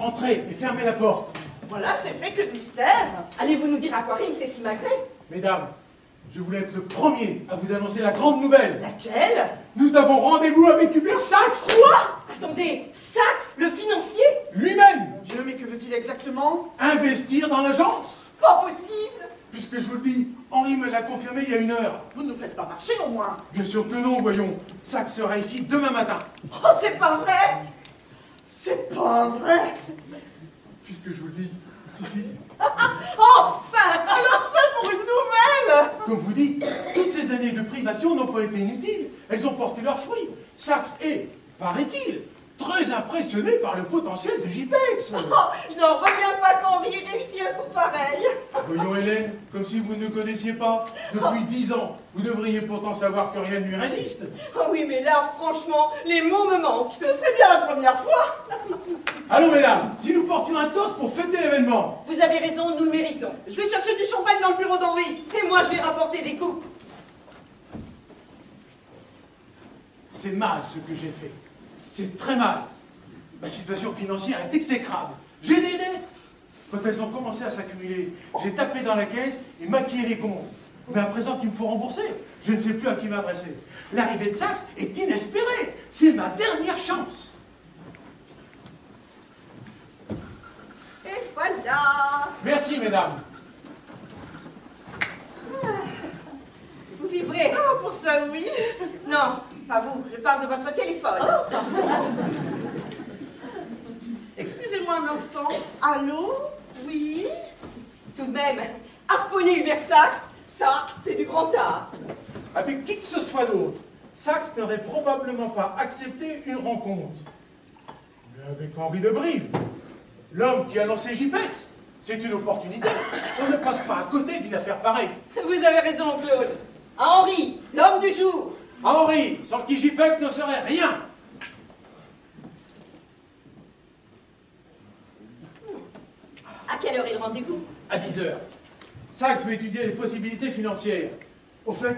Entrez et fermez la porte. Voilà, c'est fait que de mystère. Allez-vous nous dire à quoi rime ces simagrées? Mesdames, je voulais être le premier à vous annoncer la grande nouvelle. Laquelle? Nous avons rendez-vous avec Hubert Sachs. Quoi? Attendez, Sachs, le financier? Lui-même. Mon Dieu, mais que veut-il exactement? Investir dans l'agence. Pas possible. Puisque je vous le dis, Henri me l'a confirmé il y a 1 heure. Vous ne nous faites pas marcher au moins. Bien sûr que non, voyons. Sachs sera ici demain matin. Oh, c'est pas vrai. C'est pas vrai. Puisque je vous le dis, si. Enfin, alors ça pour une nouvelle. Comme vous dites, toutes ces années de privation n'ont pas été inutiles. Elles ont porté leurs fruits. Sachs est, paraît-il, très impressionné par le potentiel de JPEX. Oh, je n'en reviens pas qu'Henri réussit un coup pareil. Voyons Hélène, comme si vous ne le connaissiez pas. Depuis 10 ans, vous devriez pourtant savoir que rien ne lui résiste. Oh oui, mais là, franchement, les mots me manquent. Ce serait bien la première fois. Allons mesdames, si nous portions un toast pour fêter l'événement. Vous avez raison, nous le méritons. Je vais chercher du champagne dans le bureau d'Henri. Et moi, je vais rapporter des coupes. C'est mal ce que j'ai fait. C'est très mal. Ma situation financière est exécrable. J'ai des dettes. Quand elles ont commencé à s'accumuler, j'ai tapé dans la caisse et maquillé les comptes. Mais à présent qu'il me faut rembourser, je ne sais plus à qui m'adresser. L'arrivée de Sachs est inespérée. C'est ma dernière chance. Et voilà. Merci, mesdames. Vous vibrez. Ah, pour ça, oui. Non, pas vous. Je parle de votre téléphone. Oh. Excusez-moi un instant. Allô? Oui? Tout de même, harponner Hubert Sachs, ça, c'est du grand art. Avec qui que ce soit d'autre, Sachs n'aurait probablement pas accepté une rencontre. Mais avec Henri de Brive, l'homme qui a lancé JPEX, c'est une opportunité. On ne passe pas à côté d'une affaire pareille. Vous avez raison, Claude. À Henri, l'homme du jour. Henri, sans qui JPEX ne serait rien. À quelle heure est le rendez-vous? À 10 heures. Sachs veut étudier les possibilités financières. Au fait,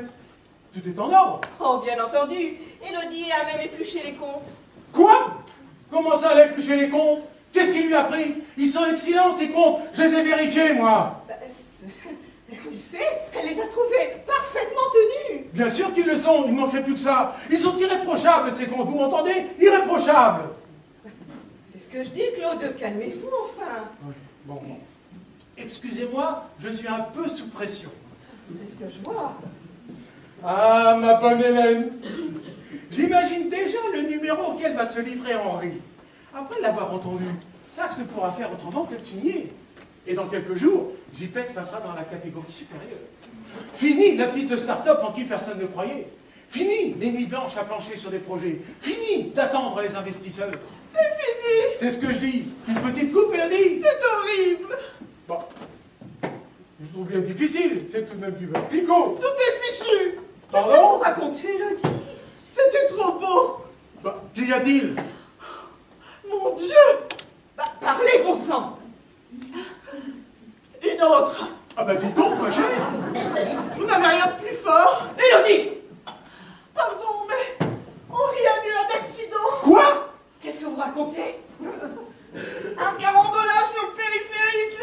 tout est en ordre. Oh, bien entendu. Élodie a même épluché les comptes. Quoi? Comment ça, elle a épluché les comptes? Qu'est-ce qui lui a pris? Ils sont excellents, ces comptes. Je les ai vérifiés, moi. En effet, elle les a trouvés parfaitement tenus. Bien sûr qu'ils le sont. Il ne manquerait plus que ça. Ils sont irréprochables, ces comptes. Vous m'entendez? Irréprochables. C'est ce que je dis, Claude. Calmez-vous, enfin. Oui, bon. Excusez-moi, je suis un peu sous pression. C'est ce que je vois. Ah, ma bonne Hélène. J'imagine déjà le numéro auquel va se livrer Henri. Après l'avoir entendu, Sachs ne pourra faire autrement que de signer. Et dans quelques jours, JPEX passera dans la catégorie supérieure. Fini la petite start-up en qui personne ne croyait. Fini les nuits blanches à plancher sur des projets. Fini d'attendre les investisseurs. C'est fini. C'est ce que je dis. Une petite coupe, Élodie. C'est horrible. Bon. Je trouve bien difficile. C'est tout de même du vin picot. Tout est fichu. Pardon? Qu'est-ce que vous racontez, Élodie? C'était trop beau. Bah, qu'y a-t-il? Mon Dieu. Bah, parlez, bon sang. Une autre. Ah bah dis donc, ma chère. Vous n'avez rien de plus fort. Élodie. Pardon, mais Henri a eu un accident. Quoi? Qu'est-ce que vous racontez? Un carambolage sur le périphérique.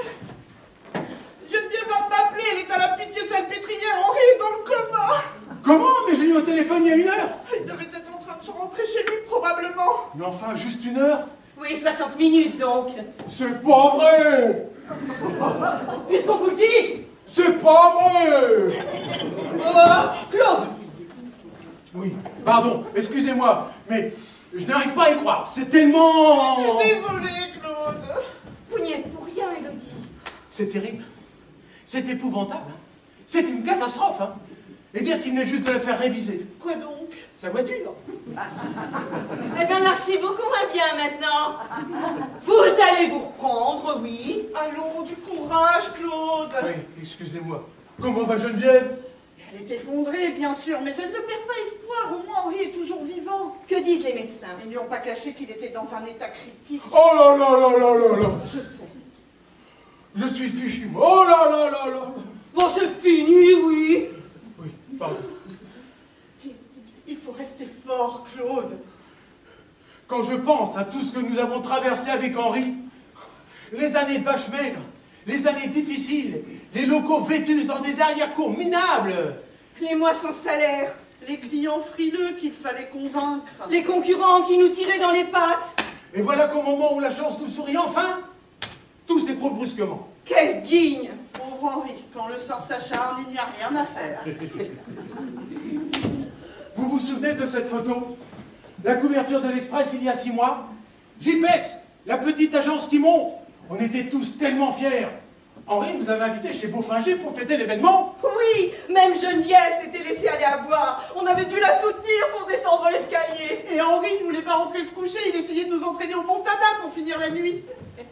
Geneviève va m'appeler, elle est à la Pitié-Salpêtrière. Henri est dans le coma. Comment? Mais j'ai eu au téléphone il y a 1 heure. Il devait être en train de se rentrer chez lui, probablement. Mais enfin, juste 1 heure? Oui, 60 minutes, donc. C'est pas vrai! Puisqu'on vous le dit. C'est pas vrai! Claude. Oui, pardon, excusez-moi, mais je n'arrive pas à y croire. C'est tellement... Je suis désolée, Claude. Vous n'y êtes pour rien, Élodie. C'est terrible. C'est épouvantable. C'est une catastrophe, hein. Et dire qu'il venait juste de la faire réviser. Quoi donc? Sa voiture. Elle va marcher beaucoup moins bien maintenant. Vous allez vous reprendre, oui. Allons, du courage, Claude. Oui, excusez-moi. Comment va Geneviève? Elle est effondrée, bien sûr, mais elle ne perd pas espoir. Au moins, Henri est toujours vivant. Que disent les médecins? Ils lui ont pas caché qu'il était dans un état critique. Oh là là là là là là! Je sais. Je suis fichu. Oh là là là là! Bon, c'est fini, oui. Oui, pardon. Il faut rester fort, Claude. Quand je pense à tout ce que nous avons traversé avec Henri, Les années de vaches maigres, les années difficiles, les locaux vétus dans des arrière-cours minables. Les mois sans salaire, les clients frileux qu'il fallait convaincre. Les concurrents qui nous tiraient dans les pattes. Et voilà qu'au moment où la chance nous sourit enfin, tout s'écroule brusquement. Quel digne! Pauvre Henri, quand le sort s'acharne, il n'y a rien à faire. Vous vous souvenez de cette photo? La couverture de l'Express il y a 6 mois? JPEX, la petite agence qui monte. On était tous tellement fiers. Henri nous avait invités chez Beaufinger pour fêter l'événement. Oui, même Geneviève s'était laissée aller à boire. On avait dû la soutenir pour descendre l'escalier. Et Henri ne voulait pas rentrer se coucher, il essayait de nous entraîner au Montana pour finir la nuit.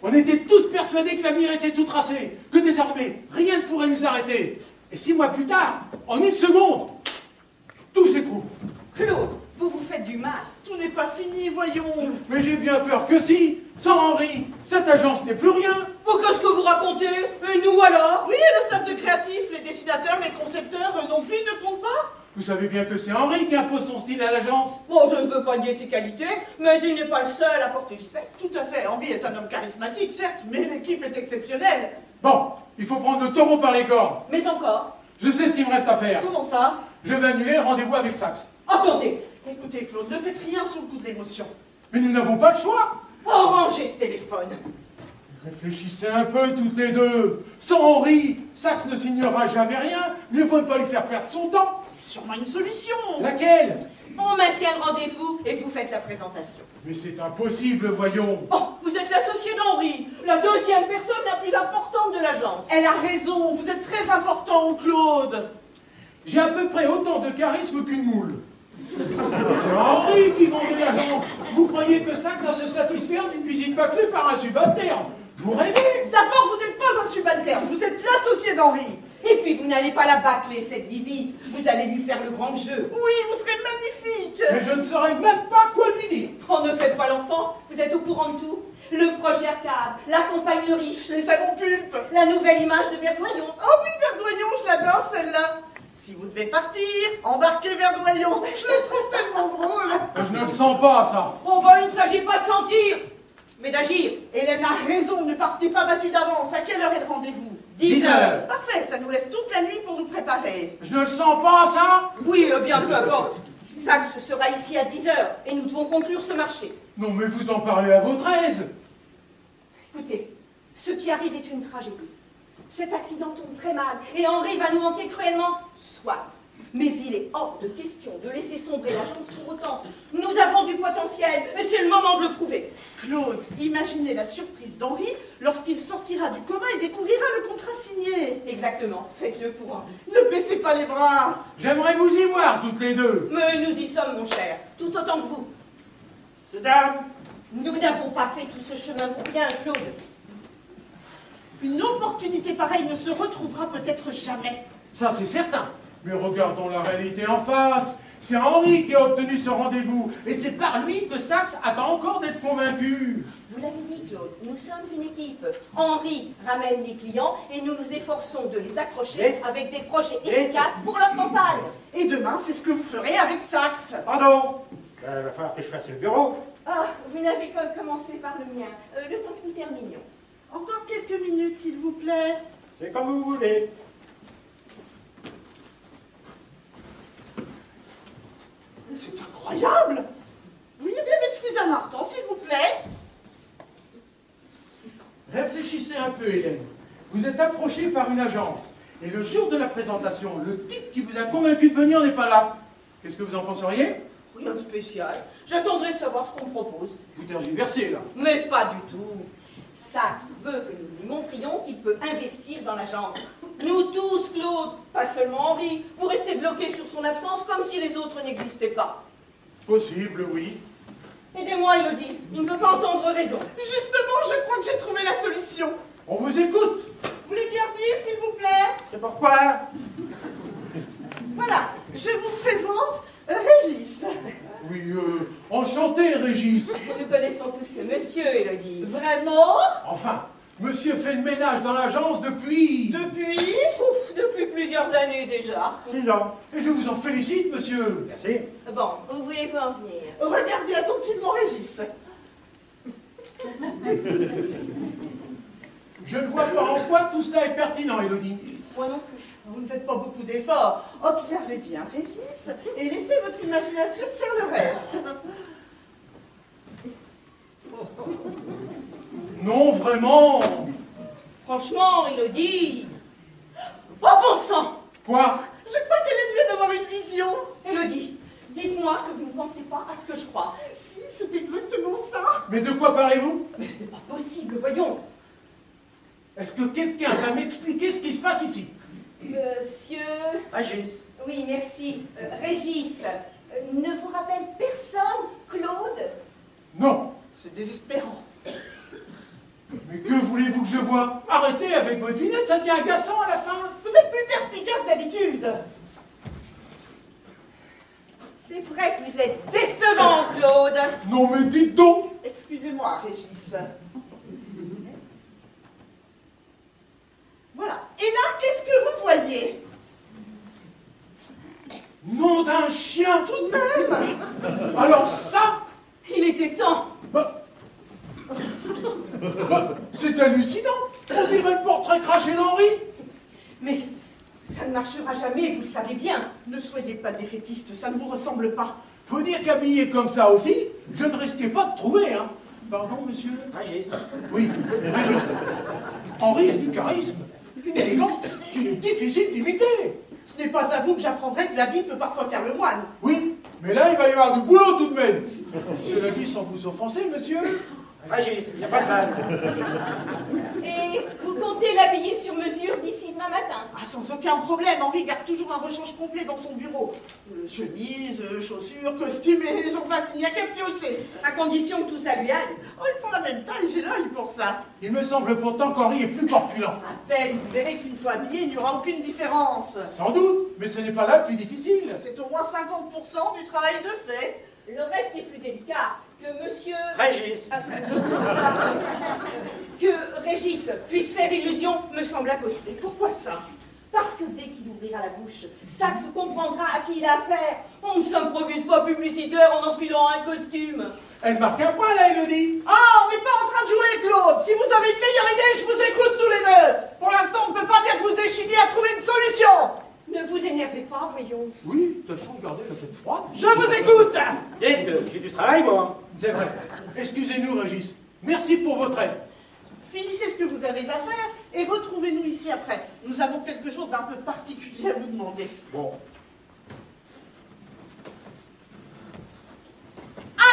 On était tous persuadés que l'avenir était tout tracé, que désormais, rien ne pourrait nous arrêter. Et 6 mois plus tard, en 1 seconde, tout s'écroule. Claude, vous vous faites du mal. Tout n'est pas fini, voyons. Mais j'ai bien peur que si, sans Henri, cette agence n'est plus rien. Pour qu'est-ce que vous racontez? Et nous alors? Oui, et le staff de créatifs, les dessinateurs, les concepteurs, eux non plus, ne comptent pas. Vous savez bien que c'est Henri qui impose son style à l'agence. Bon, je ne veux pas nier ses qualités, mais il n'est pas le seul à porter JPEX. Tout à fait, Henri est un homme charismatique, certes, mais l'équipe est exceptionnelle. Bon, il faut prendre le taureau par les cornes. Mais encore? Je sais ce qu'il me reste à faire. Comment ça? Je vais annuler rendez-vous avec Saxe. Attendez! Écoutez, Claude, ne faites rien sous le coup de l'émotion. Mais nous n'avons pas le choix. Oh, rangez ce téléphone! Réfléchissez un peu toutes les deux. Sans Henri, Saxe ne signera jamais rien. Mieux vaut ne pas lui faire perdre son temps. Sûrement une solution. Laquelle? On maintient le rendez-vous et vous faites la présentation. Mais c'est impossible, voyons. Oh, vous êtes l'associé d'Henri, la deuxième personne la plus importante de l'agence. Elle a raison, vous êtes très important, Claude. J'ai à peu près autant de charisme qu'une moule. C'est Henri qui vend de l'agence. Vous croyez que Saxe va se satisfaire d'une visite bâclée par un subalterne? Vous rêvez? D'abord, vous n'êtes pas un subalterne, vous êtes l'associé d'Henri. Et puis vous n'allez pas la bâcler cette visite, vous allez lui faire le grand jeu. Oui, vous serez magnifique. Mais je ne saurais même pas quoi lui dire. Oh, ne faites pas l'enfant, vous êtes au courant de tout. Le projet arcade, la campagne de riche, Les salons pulpes. la nouvelle image de Verdoyon. Oh oui, Verdoyon, je l'adore celle-là. Si vous devez partir, embarquez Verdoyon. Je la trouve tellement drôle. Je ne le sens pas, ça. Oh bah il ne s'agit pas de sentir, mais d'agir. Hélène a raison, ne partez pas battu d'avance. À quelle heure est le rendez-vous? 10 heures. Parfait, ça nous laisse toute la nuit pour nous préparer. Je ne le sens pas, ça. Oui, bien peu importe. Saxe sera ici à 10 heures et nous devons conclure ce marché. Non, mais vous en parlez à votre aise. Écoutez, ce qui arrive est une tragédie. Cet accident tombe très mal et Henri va nous manquer cruellement, soit. Mais il est hors de question de laisser sombrer l'agence pour autant. Nous avons du potentiel et c'est le moment de le prouver. Claude, imaginez la surprise d'Henri lorsqu'il sortira du coma et découvrira le contrat signé. Exactement, faites-le pour Henri. Ne baissez pas les bras. J'aimerais vous y voir, toutes les deux. Mais nous y sommes, mon cher, tout autant que vous. Mesdames, Nous n'avons pas fait tout ce chemin pour rien, Claude. une opportunité pareille ne se retrouvera peut-être jamais. Ça, c'est certain. Mais regardons la réalité en face. C'est Henri qui a obtenu ce rendez-vous. Et c'est par lui que Saxe attend encore d'être convaincu. Vous l'avez dit, Claude, nous sommes une équipe. Henri ramène les clients et nous nous efforçons de les accrocher avec des projets efficaces pour leur campagne. Et demain, c'est ce que vous ferez avec Saxe. Pardon, il va falloir que je fasse le bureau. Ah, vous n'avez qu'à commencer par le mien, le temps que nous terminions. Encore quelques minutes, s'il vous plaît. C'est comme vous voulez. C'est incroyable. Veuillez bien m'excuser un instant, s'il vous plaît. Réfléchissez un peu, Hélène. Vous êtes approché par une agence. Et le jour de la présentation, le type qui vous a convaincu de venir n'est pas là. Qu'est-ce que vous en penseriez? Rien de spécial. J'attendrai de savoir ce qu'on propose. Vous tergiversez, là. Mais pas du tout. Saxe veut que nous lui montrions qu'il peut investir dans l'agence. Nous tous, Claude, pas seulement Henri. Vous restez bloqués sur son absence comme si les autres n'existaient pas. Possible, oui. Aidez-moi, Elodie. Il ne veut pas entendre raison. Justement, je crois que j'ai trouvé la solution. On vous écoute. Vous voulez bien venir, s'il vous plaît? C'est pourquoi? Voilà, je vous présente Régis. Oui, enchanté, Régis. Nous connaissons tous ce monsieur, Elodie. Vraiment? Enfin, monsieur fait le ménage dans l'agence depuis... Depuis? Ouf, depuis plusieurs années déjà. 6 ans. Et je vous en félicite, monsieur. Merci. Bon, où voulez-vous en venir? Regardez attentivement Régis. Je ne vois pas en quoi tout cela est pertinent, Élodie. Moi non plus. Vous ne faites pas beaucoup d'efforts. Observez bien Régis et laissez votre imagination faire le reste. Non, vraiment. Franchement, Élodie. Oh bon sang! Quoi? Je crois qu'elle est mieux d'avoir une vision. Élodie, dites-moi que vous ne pensez pas à ce que je crois. Si, c'est exactement ça. Mais de quoi parlez-vous? Mais ce n'est pas possible, voyons. Est-ce que quelqu'un va m'expliquer ce qui se passe ici? Monsieur... Régis. Oui, merci. Régis, ne vous rappelle personne, Claude? Non. C'est désespérant. Mais que voulez-vous que je voie? Arrêtez avec votre vinette, ça devient agaçant à la fin. Vous êtes plus perspicace d'habitude. C'est vrai que vous êtes décevant, Claude. Non mais dites donc. Excusez-moi, Régis. Voilà. Et là, qu'est-ce que vous voyez? Nom d'un chien. Tout de même. Alors ça, Il était temps. c'est hallucinant. On dirait le portrait craché d'Henri. Mais ça ne marchera jamais, vous le savez bien. Ne soyez pas défaitiste, ça ne vous ressemble pas. Faut dire qu'habillé comme ça aussi, je ne risquais pas de trouver, hein. Pardon, monsieur? Régis. Oui, Régis. Henri a du charisme, une élégance qu'il est difficile d'imiter. Ce n'est pas à vous que j'apprendrai que l'habit peut parfois faire le moine. Oui, mais là, il va y avoir du boulot tout de même. Cela dit, sans vous offenser, monsieur. Régis, il n'y a pas de mal. Et vous comptez l'habiller sur mesure d'ici demain matin? Ah, sans aucun problème, Henri garde toujours un rechange complet dans son bureau. Chemise, chaussures, costumes et j'en passe, il n'y a qu'à piocher. À condition que tout ça lui aille. Oh, ils font la même taille, j'ai l'œil pour ça. Il me semble pourtant qu'Henri est plus corpulent. À peine, vous verrez qu'une fois habillé, il n'y aura aucune différence. Sans doute, mais ce n'est pas là le plus difficile. C'est au moins 50% du travail de fait. Le reste est plus délicat. Que monsieur... Régis. Que Régis puisse faire illusion me semble Et impossible. pourquoi ça? Parce que dès qu'il ouvrira la bouche, Saxe comprendra à qui il a affaire. On ne s'improvise pas publicitaire en enfilant un costume. Elle marque un point, là, Élodie. Ah, on n'est pas en train de jouer, Claude. Si vous avez une meilleure idée, je vous écoute tous les deux. Pour l'instant, on ne peut pas dire que vous échiniez à trouver une solution. Ne vous énervez pas, voyons. Oui, tâchons de garder la tête froide. Je vous écoute. Dites, j'ai du travail, moi. C'est vrai. Excusez-nous, Régis. Merci pour votre aide. Finissez ce que vous avez à faire et retrouvez-nous ici après. Nous avons quelque chose d'un peu particulier à vous demander. Bon.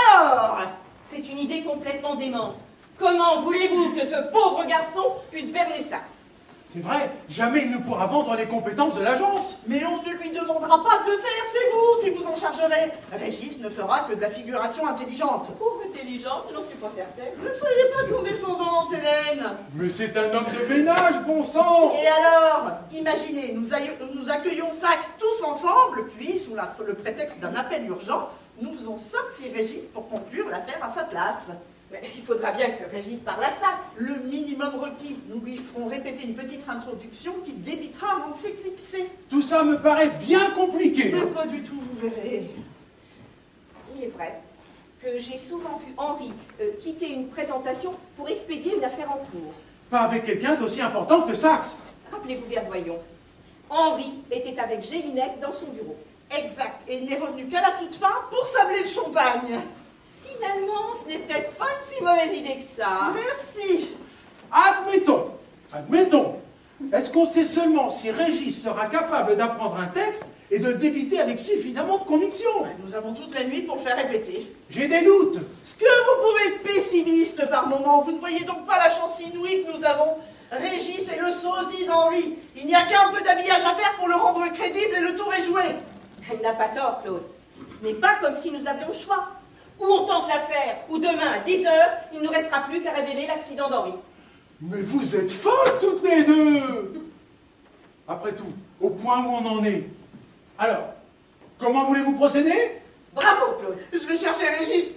Alors, C'est une idée complètement démente. Comment voulez-vous que ce pauvre garçon puisse berner Saxe? C'est vrai, jamais il ne pourra vendre les compétences de l'agence. mais on ne lui demandera pas de le faire, c'est vous qui vous en chargerez. Régis ne fera que de la figuration intelligente. Ou intelligente, je n'en suis pas certaine. Ne soyez pas condescendante, Hélène. Mais c'est un homme de ménage, bon sang. Et alors, imaginez, nous accueillons Saxe tous ensemble, puis, sous le prétexte d'un appel urgent, nous faisons sortir Régis pour conclure l'affaire à sa place. Mais il faudra bien que Régis parle à Saxe. Le minimum requis, nous lui ferons répéter une petite introduction qui débitera avant de s'éclipser. Tout ça me paraît bien compliqué. Mais pas du tout, vous verrez. Il est vrai que j'ai souvent vu Henri quitter une présentation pour expédier une affaire en cours. Pas avec quelqu'un d'aussi important que Saxe. Rappelez-vous, Verdoyon, Henri était avec Gélinette dans son bureau. Exact, et il n'est revenu qu'à la toute fin pour sabler le champagne. Finalement, ce n'est peut-être pas une si mauvaise idée que ça. Merci. Admettons. Est-ce qu'on sait seulement si Régis sera capable d'apprendre un texte et de le débiter avec suffisamment de conviction? Nous avons toute la nuit pour le faire répéter. J'ai des doutes. Ce que vous pouvez être pessimiste par moment, vous ne voyez donc pas la chance inouïe que nous avons. Régis est le sosie d'Henri. Il n'y a qu'un peu d'habillage à faire pour le rendre crédible et le tour est joué. Elle n'a pas tort, Claude. Ce n'est pas comme si nous avions le choix. Ou on tente l'affaire, ou demain à 10 h, il ne nous restera plus qu'à révéler l'accident d'Henri. Mais vous êtes folles toutes les deux. Après tout, au point où on en est. Alors, comment voulez-vous procéder? Bravo, Claude. Je vais chercher Régis.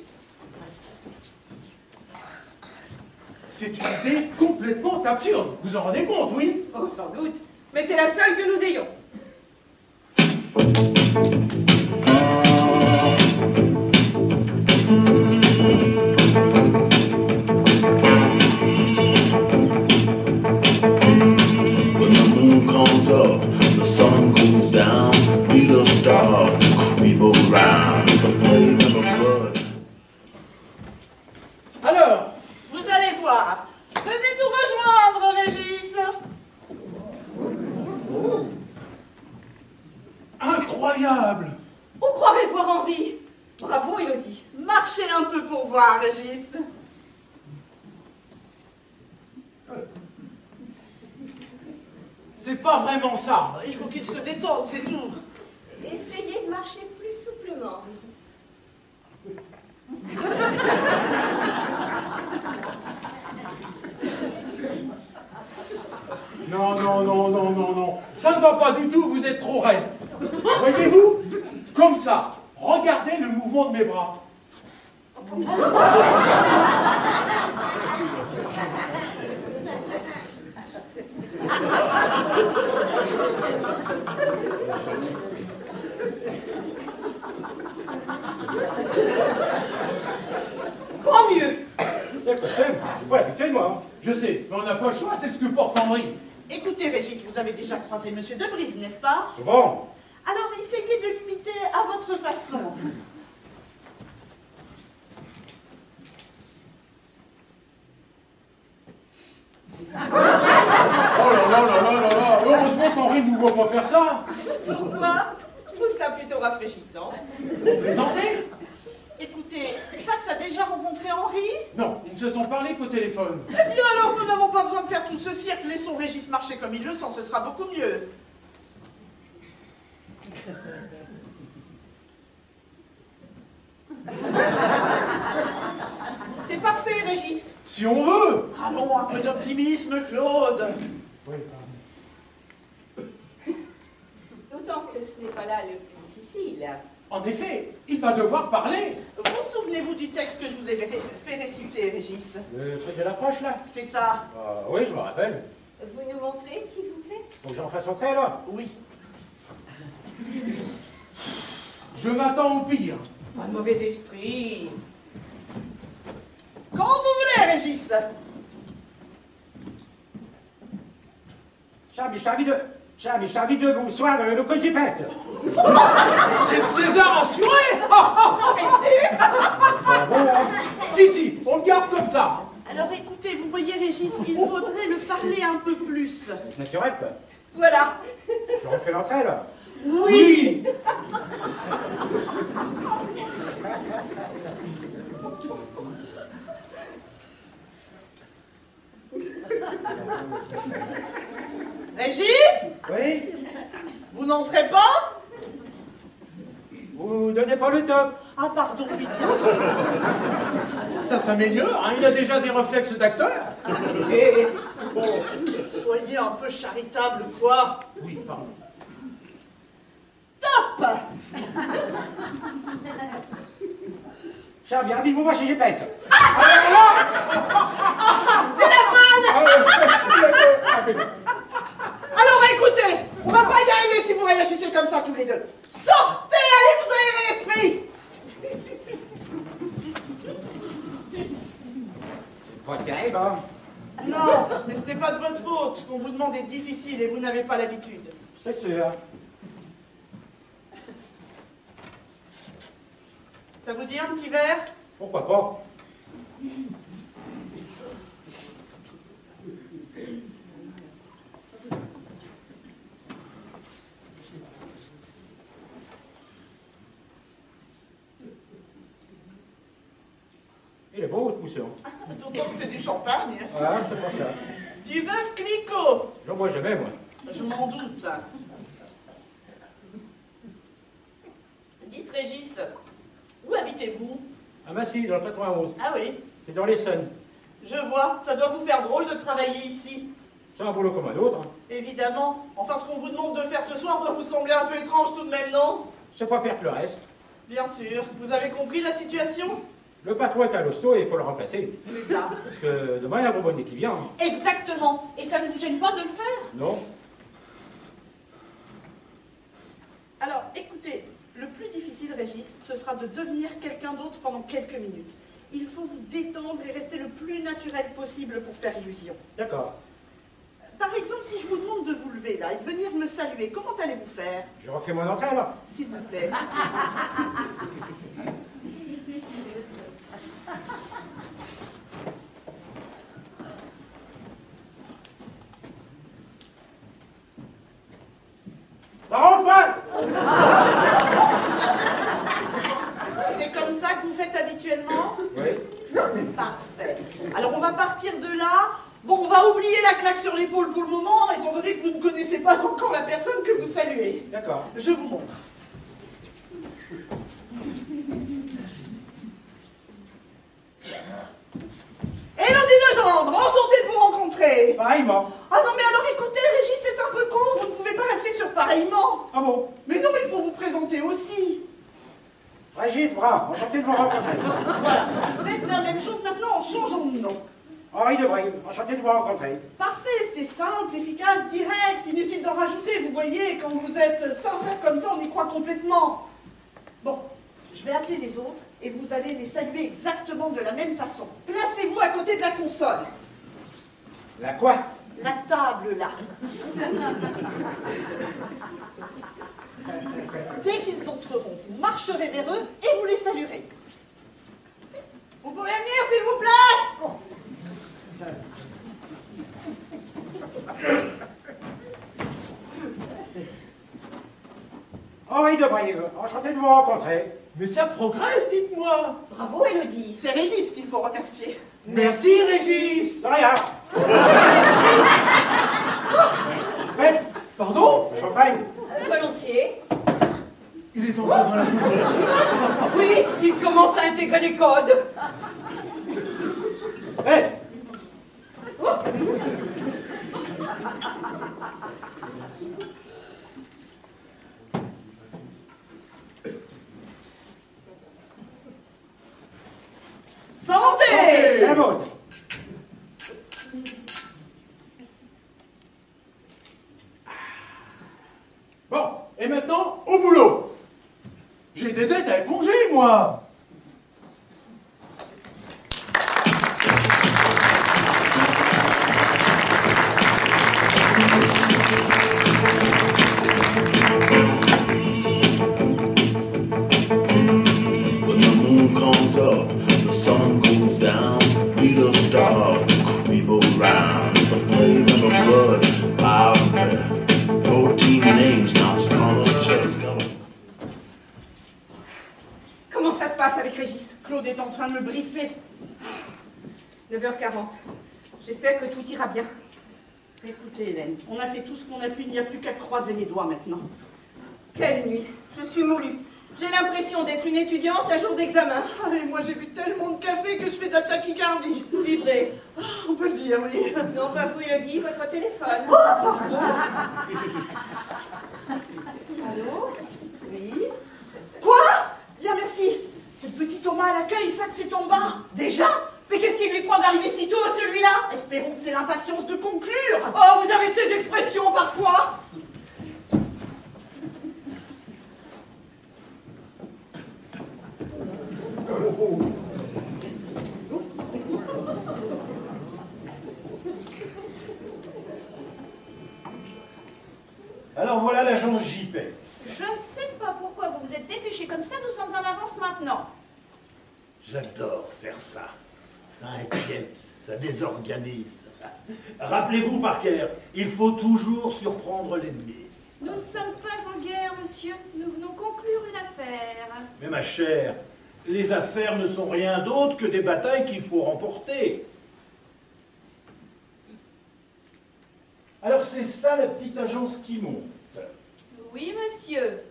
C'est une idée complètement absurde. Vous en rendez compte, oui? Oh, sans doute. Mais c'est la seule que nous ayons. maudit. Marchez un peu pour voir, Régis. C'est pas vraiment ça. Il faut qu'il se détende, c'est tout. Essayez de marcher plus souplement, Régis. Non, non, non, non, non, non. Ça ne va pas du tout, vous êtes trop raide. Voyez-vous? Comme ça. Regardez le mouvement de mes bras. Pas mieux. C'est le costume, c'est pas l'habitude, moi. Je sais, mais on n'a pas le choix, c'est ce que porte Henri. Écoutez, Régis, vous avez déjà croisé Monsieur Debrive, n'est-ce pas? Souvent. Alors, essayez de l'imiter à votre façon. Oh là là là là là là. Heureusement qu'Henri ne nous voit pas faire ça. Pourquoi? Je trouve ça plutôt rafraîchissant. Vous plaisantez? Écoutez, Saxe a déjà rencontré Henri? Non, ils ne se sont parlé qu'au téléphone. Eh bien alors, nous n'avons pas besoin de faire tout ce cirque. Laissons Régis marcher comme il le sent, ce sera beaucoup mieux. C'est parfait, Régis. Si on veut. Allons, un peu d'optimisme, Claude. Oui, D'autant que ce n'est pas là le plus difficile. en effet, il va devoir parler. Vous souvenez-vous du texte que je vous ai fait réciter, Régis? Le truc de l'approche, là? C'est ça. Oui, je me rappelle. Vous nous montrez, s'il vous plaît? Faut que j'en fasse entrer, là. Oui. Je m'attends au pire. Pas de mauvais esprit. Quand vous voulez, Régis. J'ai envie de vous soigner le coup du pète. C'est le César assuré. Arrêtez. Ah bon, hein? Si, on le garde comme ça. Alors écoutez, vous voyez, Régis, il faudrait le parler un peu plus. C'est naturel, quoi. Voilà. Je refais l'entrée, là. Oui. Régis, Oui? vous n'entrez pas? Vous donnez pas le top. Ah pardon, oui, bien sûr. Ça s'améliore, hein, il a déjà des réflexes d'acteur. Écoutez, bon, soyez un peu charitable, quoi. Oui, pardon. Top. J'ai bien envie de vous voir chez GPS. C'est la bonne. Alors écoutez, on va pas y arriver si vous réagissez comme ça tous les deux. Sortez, allez vous aérer l'esprit. Pas terrible, hein? Non, mais ce n'est pas de votre faute. Ce qu'on vous demande est difficile et vous n'avez pas l'habitude. C'est sûr. Ça vous dit un petit verre? Pourquoi pas? Il est beau, votre pousson. D'autant que c'est du champagne. Voilà, c'est pour ça. Du Veuve Clicquot. J'en bois jamais, moi. Je m'en doute. Dites, Régis, où habitez-vous? Ah, Massy, dans le 91. Ah oui, C'est dans l'Essonne. je vois. Ça doit vous faire drôle de travailler ici. C'est un boulot comme un autre. Hein. Évidemment. Enfin, ce qu'on vous demande de faire ce soir doit vous sembler un peu étrange tout de même, non? C'est pas pire que le reste. Bien sûr. Vous avez compris la situation? Le patron est à l'hosto et il faut le remplacer. C'est ça. Parce que demain, il y a un bonnet qui vient. Exactement. Et ça ne vous gêne pas de le faire? Non? Alors, écoutez, le plus difficile, Régis, ce sera de devenir quelqu'un d'autre pendant quelques minutes. Il faut vous détendre et rester le plus naturel possible pour faire illusion. D'accord. Par exemple, si je vous demande de vous lever là et de venir me saluer, comment allez-vous faire? Je refais mon entrée, là. S'il vous plaît. Ça rentre pas! C'est comme ça que que vous faites habituellement? Oui. Parfait. Alors on va partir de là. Bon, on va oublier la claque sur l'épaule pour le moment, étant donné que vous ne connaissez pas encore la personne que vous saluez. D'accord. Je vous montre. Élodie Legendre, enchantée de vous rencontrer. Pareillement. Ah non, mais alors écoutez, Régis, c'est un peu con, vous ne pouvez pas rester sur pareillement. Ah bon? Mais non, il faut vous présenter aussi. Régis Brun, enchanté de vous rencontrer. Voilà, faites la même chose maintenant en changeant de nom. Henri de Brive, enchanté de vous rencontrer. Parfait, c'est simple, efficace, direct, inutile d'en rajouter. Vous voyez, quand vous êtes sincère comme ça, on y croit complètement. Bon, je vais appeler les autres et vous allez les saluer exactement de la même façon. Placez-vous à côté de la console. La quoi? La table, là. Dès qu'ils entreront, vous marcherez vers eux et vous les saluerez. Vous pouvez venir, s'il vous plaît? Henri de Brive, enchanté de vous rencontrer. Mais ça progresse, dites-moi. Bravo, Élodie. C'est Régis qu'il faut remercier. Merci, Régis. De rien. Mais, Pardon? champagne. Volontiers. Il est entré dans la vie de Régis. Oui, il commence à intégrer les codes. Mais, Santé! la vôtre. Bon, et maintenant, au boulot. J'ai des dettes à éponger, moi. When the moon comes up, the sun goes down, we'll start to creep around. It's the flame in the blood, our breath, protein names not on our chest. Comment ça se passe avec Régis? Claude est en train de me briefer. 9h40. J'espère que tout ira bien. Écoutez, Hélène, on a fait tout ce qu'on a pu, il n'y a plus qu'à croiser les doigts maintenant. Quelle nuit. Je suis moulue. J'ai l'impression d'être une étudiante à jour d'examen. Ah, et moi j'ai bu tellement de café que je fais de la tachycardie. Vibré. Ah, on peut le dire, oui. Non, pas vous, Élodie, votre téléphone. Oh, pardon. Allô? Oui? Quoi? Bien, merci. C'est le petit Thomas à l'accueil, ça que c'est en bas. Déjà? Mais qu'est-ce qui lui prend d'arriver si tôt, celui-là? Espérons que c'est l'impatience de conclure. Oh, vous avez ces expressions parfois. Alors voilà l'agent JPEX. Je ne sais pas pourquoi vous vous êtes dépêché comme ça, nous sommes en avance maintenant. J'adore faire ça. Ça inquiète, ça désorganise. Rappelez-vous, Parker, il faut toujours surprendre l'ennemi. Nous ne sommes pas en guerre, monsieur. Nous venons conclure une affaire. Mais ma chère, les affaires ne sont rien d'autre que des batailles qu'il faut remporter. Alors c'est ça la petite agence qui monte. Oui, monsieur.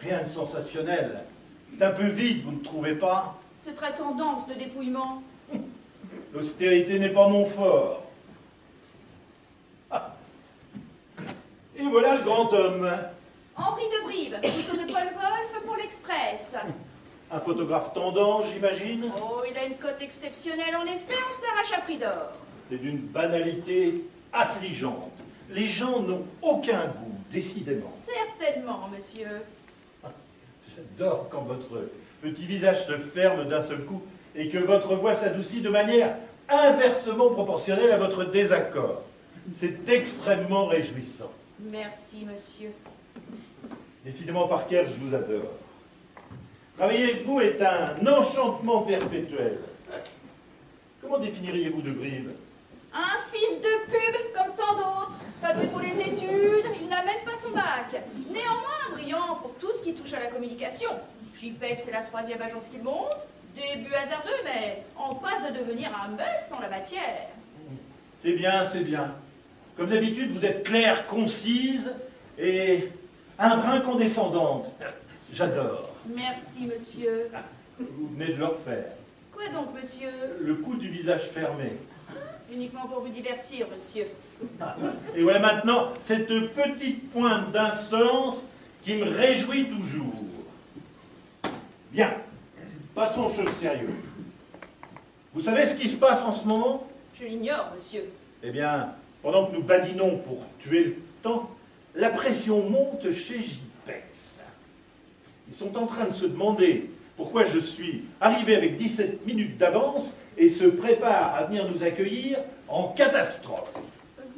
Rien de sensationnel. C'est un peu vide, vous ne trouvez pas? C'est très tendance, le dépouillement. L'austérité n'est pas mon fort. Ah. Et voilà le grand homme. Henri de Brive, plutôt de Paul Wolf pour l'Express. Un photographe tendance, j'imagine. Oh, il a une cote exceptionnelle, en effet, on se l'arrache à prix d'or. C'est d'une banalité affligeante. Les gens n'ont aucun goût, décidément. Certainement, monsieur. J'adore quand votre petit visage se ferme d'un seul coup et que votre voix s'adoucit de manière inversement proportionnelle à votre désaccord. C'est extrêmement réjouissant. Merci, monsieur. Décidément, Parker, je vous adore. Travailler avec vous est un enchantement perpétuel. Comment définiriez-vous de Brive? Un fils de pub comme tant d'autres. Pas doué pour les études, il n'a même pas son bac. Néanmoins, brillant pour tout ce qui touche à la communication. JPEG, c'est la 3e agence qu'il monte. Début hasardeux, mais en passe de devenir un must en la matière. C'est bien, c'est bien. Comme d'habitude, vous êtes claire, concise et un brin condescendante. J'adore. Merci, monsieur. Vous venez de le refaire. Quoi donc, monsieur? Le coup du visage fermé. Uniquement pour vous divertir, monsieur. Et voilà maintenant cette petite pointe d'insolence qui me réjouit toujours. Bien, passons aux choses sérieuses. Vous savez ce qui se passe en ce moment? Je l'ignore, monsieur. Eh bien, pendant que nous badinons pour tuer le temps, la pression monte chez JPEX. Ils sont en train de se demander pourquoi je suis arrivé avec 17 minutes d'avance et se préparent à venir nous accueillir en catastrophe.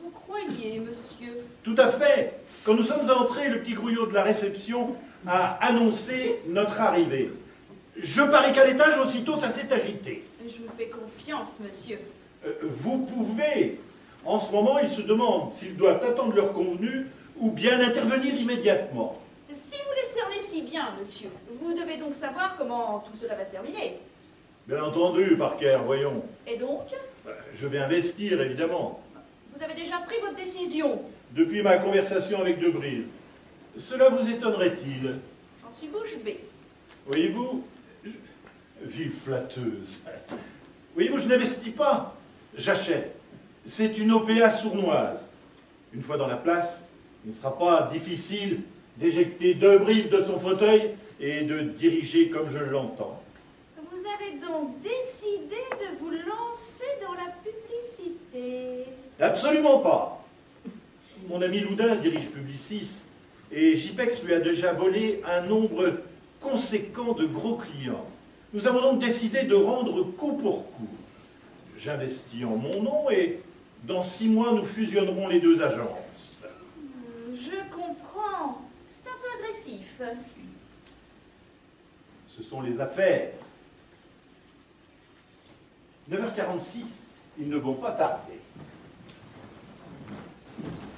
Vous croyez, monsieur? Tout à fait. Quand nous sommes entrés, le petit grouillot de la réception a annoncé notre arrivée. Je parie qu'à l'étage, aussitôt, ça s'est agité. Je vous fais confiance, monsieur. Vous pouvez. En ce moment, ils se demandent s'ils doivent attendre leur convenu ou bien intervenir immédiatement. Si vous les cernez si bien, monsieur, vous devez donc savoir comment tout cela va se terminer. Bien entendu, Parker, voyons. Et donc, Je vais investir, évidemment. vous avez déjà pris votre décision. Depuis ma conversation avec Debril. Cela vous étonnerait-il? J'en suis bouche bée. Voyez-vous, vive flatteuse. Voyez-vous, je n'investis pas, j'achète. C'est une OPA sournoise. Une fois dans la place, il ne sera pas difficile d'éjecter Debril de son fauteuil et de diriger comme je l'entends. Vous avez donc décidé de vous lancer dans la publicité. Absolument pas. Mon ami Loudun dirige Publicis et JPEX lui a déjà volé un nombre conséquent de gros clients. Nous avons donc décidé de rendre coup pour coup. J'investis en mon nom et dans 6 mois, nous fusionnerons les deux agences. Je comprends. C'est un peu agressif. Ce sont les affaires. 9h46, ils ne vont pas tarder.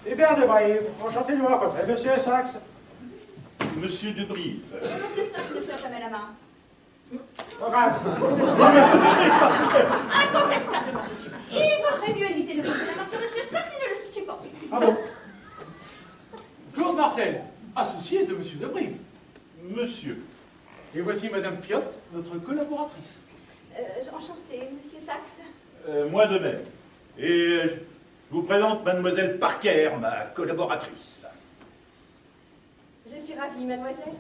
Eh bien, Debril, enchanté de vous rencontrer, monsieur Sachs. Monsieur Debril. Monsieur Sack ne serre jamais la main. Pas grave. Incontestablement, monsieur. Il faudrait mieux éviter de poser la main sur monsieur Sack s'il ne le supporte. Ah bon? Claude Martel, associé de monsieur Debril. Monsieur. Et voici madame Piotte, notre collaboratrice. Enchantée, monsieur Sachs. Moi de même. Et je vous présente mademoiselle Parker, ma collaboratrice. Je suis ravie, mademoiselle.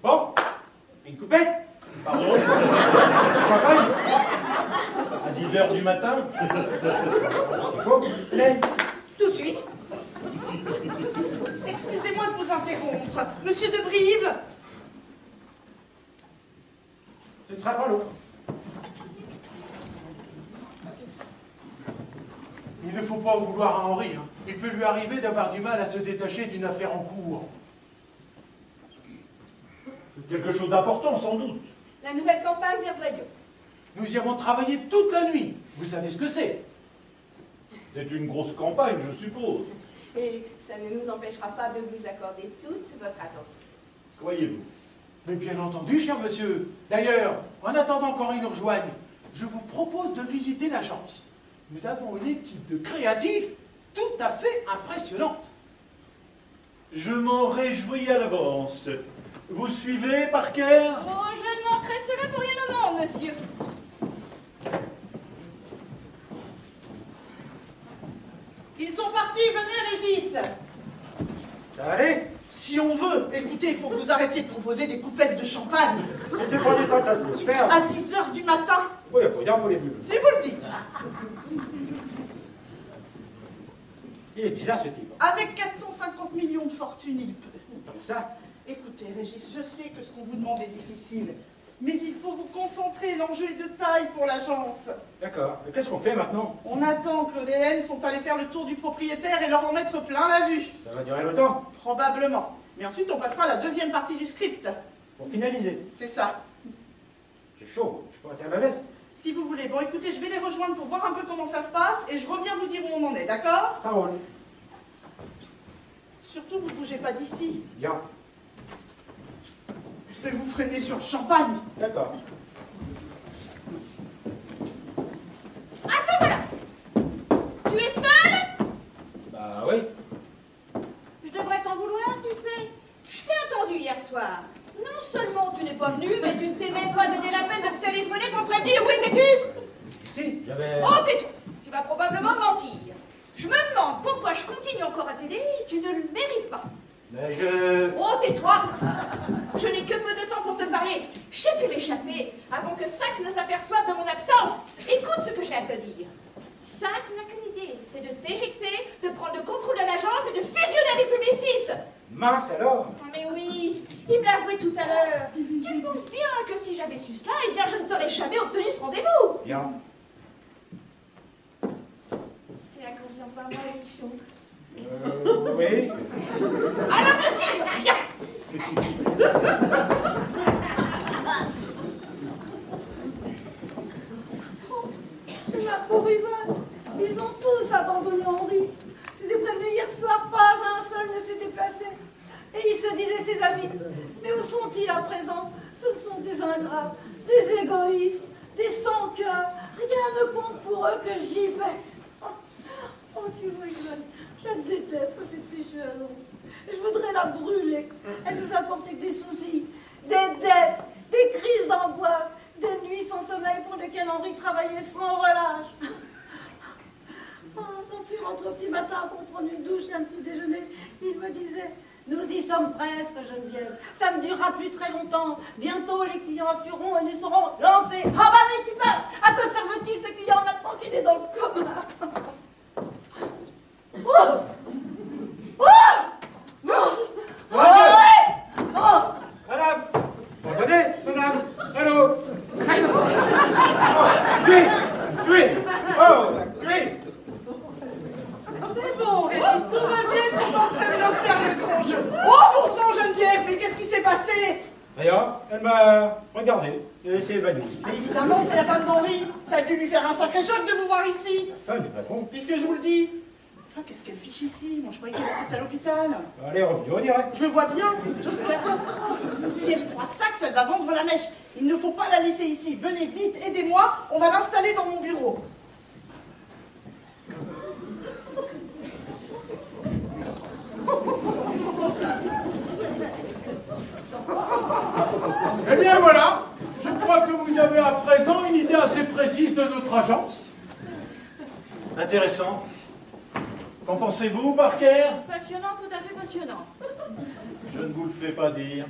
Bon, une coupette. Pardon? Champagne. À 10h du matin? Il faut. Allez. Tout de suite. Excusez-moi de vous interrompre. Monsieur de Brive. Ce ne sera pas long. Il ne faut pas vouloir à Henri. Hein. Il peut lui arriver d'avoir du mal à se détacher d'une affaire en cours. Quelque chose d'important, sans doute. La nouvelle campagne Verdoyau. Nous y avons travaillé toute la nuit. Vous savez ce que c'est? C'est une grosse campagne, je suppose. Et ça ne nous empêchera pas de vous accorder toute votre attention. Croyez-vous? Mais bien entendu, cher monsieur. D'ailleurs, en attendant qu'Henri nous rejoigne, je vous propose de visiter l'agence. Nous avons une équipe de créatifs tout à fait impressionnante. Je m'en réjouis à l'avance. Vous suivez, Parker? Oh, je ne manquerai cela pour rien au monde, monsieur. Ils sont partis, venez Régis. Allez. Si on veut, écoutez, il faut que vous arrêtiez de proposer des coupettes de champagne. C'était pour détendre l'atmosphère. À 10h du matin, Oui, il faut dire pour les bulles. si vous le dites. Il est bizarre ce type. Avec 450 millions de fortune, il peut. Tant que ça. Écoutez, Régis, je sais que ce qu'on vous demande est difficile, mais il faut vous concentrer, l'enjeu est de taille pour l'agence. D'accord. Mais qu'est-ce qu'on fait maintenant? On attend que Claude et Hélène sont allés faire le tour du propriétaire et leur en mettre plein la vue. Ça va durer longtemps. Probablement. Mais ensuite, on passera à la deuxième partie du script. Pour finaliser. C'est ça. C'est chaud. Je peux retirer ma veste? Si vous voulez. Bon, écoutez, je vais les rejoindre pour voir un peu comment ça se passe et je reviens vous dire où on en est, d'accord? Ça roule. Surtout, vous ne bougez pas d'ici. Bien. Mais vous freinez sur le champagne. D'accord. Attends, voilà. Tu es seule? Bah oui. Je devrais t'en vouloir, tu sais. Je t'ai attendu hier soir. Non seulement tu n'es pas venu, mais tu ne t'es même pas donné la peine de me téléphoner pour me prévenir. Où étais-tu? Si, j'avais... Oh, tais-toi. Tu vas probablement mentir. Je me demande pourquoi je continue encore à t'aider. Tu ne le mérites pas. Mais je... Oh, tais-toi. Je n'ai que peu de temps pour te parler. J'ai pu m'échapper avant que Saxe ne s'aperçoive de mon absence. Écoute ce que j'ai à te dire. Saxe n'a qu'une idée, c'est de t'éjecter, de prendre le contrôle de l'agence et de fusionner avec Publicis. Mince alors. Mais oui, il me l'a avoué tout à l'heure. Tu penses bien que si j'avais su cela, eh bien je ne t'aurais jamais obtenu ce rendez-vous. Bien. Fais la confiance en moi, Michon. Oui. Alors ne signe rien. Ma pauvre Yvonne, ils ont tous abandonné Henri. Je les ai prévenus hier soir, pas un seul ne s'est déplacé. Et ils se disaient, ses amis, mais où sont-ils à présent? Ce sont des ingrats, des égoïstes, des sans-cœur. Rien ne compte pour eux que j'y vexe. Oh, tu vois, Yvonne, je la déteste, moi, cette fichue annonce. Je voudrais la brûler. Elle nous apporte que des soucis, des dettes, des crises d'angoisse, des nuits sans sommeil pour lesquelles Henri travaillait sans relâche. J'en suis rentrée au petit matin pour prendre une douche et un petit déjeuner. Il me disait, nous y sommes presque, Geneviève. Ça ne durera plus très longtemps. Bientôt, les clients afflueront et nous serons lancés. Ah bah récupère. À quoi servent-ils ces clients maintenant qu'il est dans le coma? Oh! Oh! Non! Oh, ouais! Oh! Madame. Attendez, madame. Allô. Oui. Oui. Oh, oui. C'est bon, Régis, tout va bien, ils sont en train de faire le grand jeu. Oh, bon sang, Geneviève, mais qu'est-ce qui s'est passé? Rien, elle m'a regardé et s'est évanouie. Mais évidemment, c'est la femme d'Henri. Ça a dû lui faire un sacré choc de vous voir ici. Femme du patron. Puisque je vous le dis. Enfin, qu'est-ce qu'elle fiche ici? Moi, je croyais qu'elle était à l'hôpital. Allez, on dirait. Je le vois bien, c'est une catastrophe. Si elle croit Saxe, elle va vendre la mèche. Il ne faut pas la laisser ici. Venez vite, aidez-moi, on va l'installer dans mon bureau. Eh bien voilà, je crois que vous avez à présent une idée assez précise de notre agence. Intéressant. Qu'en pensez-vous, Parker? Passionnant, tout à fait passionnant. Je ne vous le fais pas dire.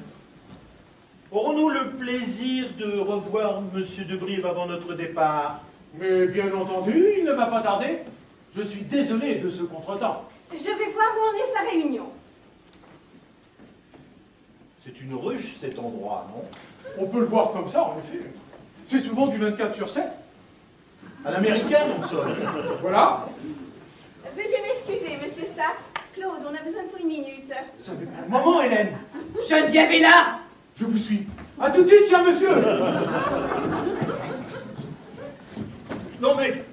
Aurons-nous le plaisir de revoir M. Debrive avant notre départ? Mais bien entendu, il ne va pas tarder. Je suis désolé de ce contretemps. Je vais voir où en est sa réunion. C'est une ruche, cet endroit, non? On peut le voir comme ça, en effet. C'est souvent du 24/7. À l'américaine, en somme. Voilà. Veuillez m'excuser, monsieur Saxe. Claude, on a besoin de vous une minute. Ça dépend du moment, Hélène. Geneviève est là. Je vous suis. À tout de suite, cher monsieur. Non mais,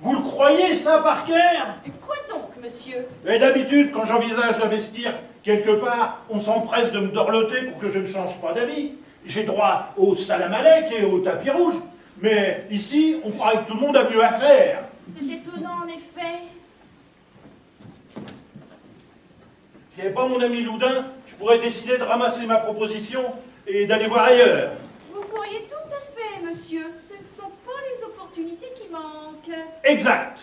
vous le croyez, ça, Parker? Quoi donc, monsieur? Et d'habitude, quand j'envisage d'investir quelque part, on s'empresse de me dorloter pour que je ne change pas d'avis. J'ai droit au salamalek et au tapis rouge. Mais ici, on croirait que tout le monde a mieux à faire. C'est étonnant, en effet. S'il n'y avait pas mon ami Loudun, je pourrais décider de ramasser ma proposition et d'aller voir ailleurs. Vous pourriez tout à fait, monsieur. Ce ne sont pas les opportunités qui manquent. Exact.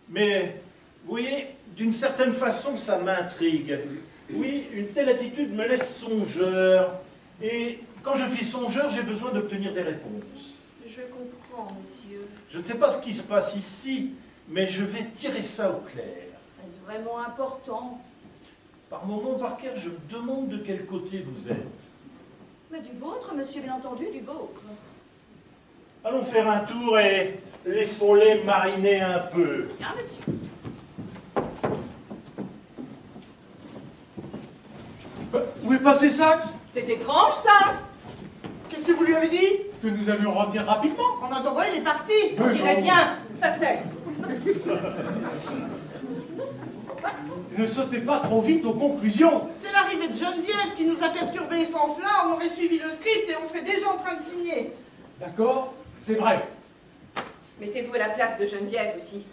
Mais, vous voyez, d'une certaine façon, ça m'intrigue. Oui, une telle attitude me laisse songeur. Et quand je suis songeur, j'ai besoin d'obtenir des réponses. Je comprends, monsieur. Je ne sais pas ce qui se passe ici, mais je vais tirer ça au clair. Est-ce vraiment important? Par moments, Parker, je me demande de quel côté vous êtes. Mais du vôtre, monsieur, bien entendu, du vôtre. Allons faire un tour et laissons-les mariner un peu. Bien, monsieur. Où est passé Saxe? C'est étrange, ça. Qu'est-ce que vous lui avez dit? Que nous allions revenir rapidement. En attendant, il est parti. Mais Il irait non. bien. Ne sautez pas trop vite aux conclusions. C'est l'arrivée de Geneviève qui nous a perturbé sans cela. On aurait suivi le script et on serait déjà en train de signer. D'accord? C'est vrai. Mettez-vous à la place de Geneviève aussi.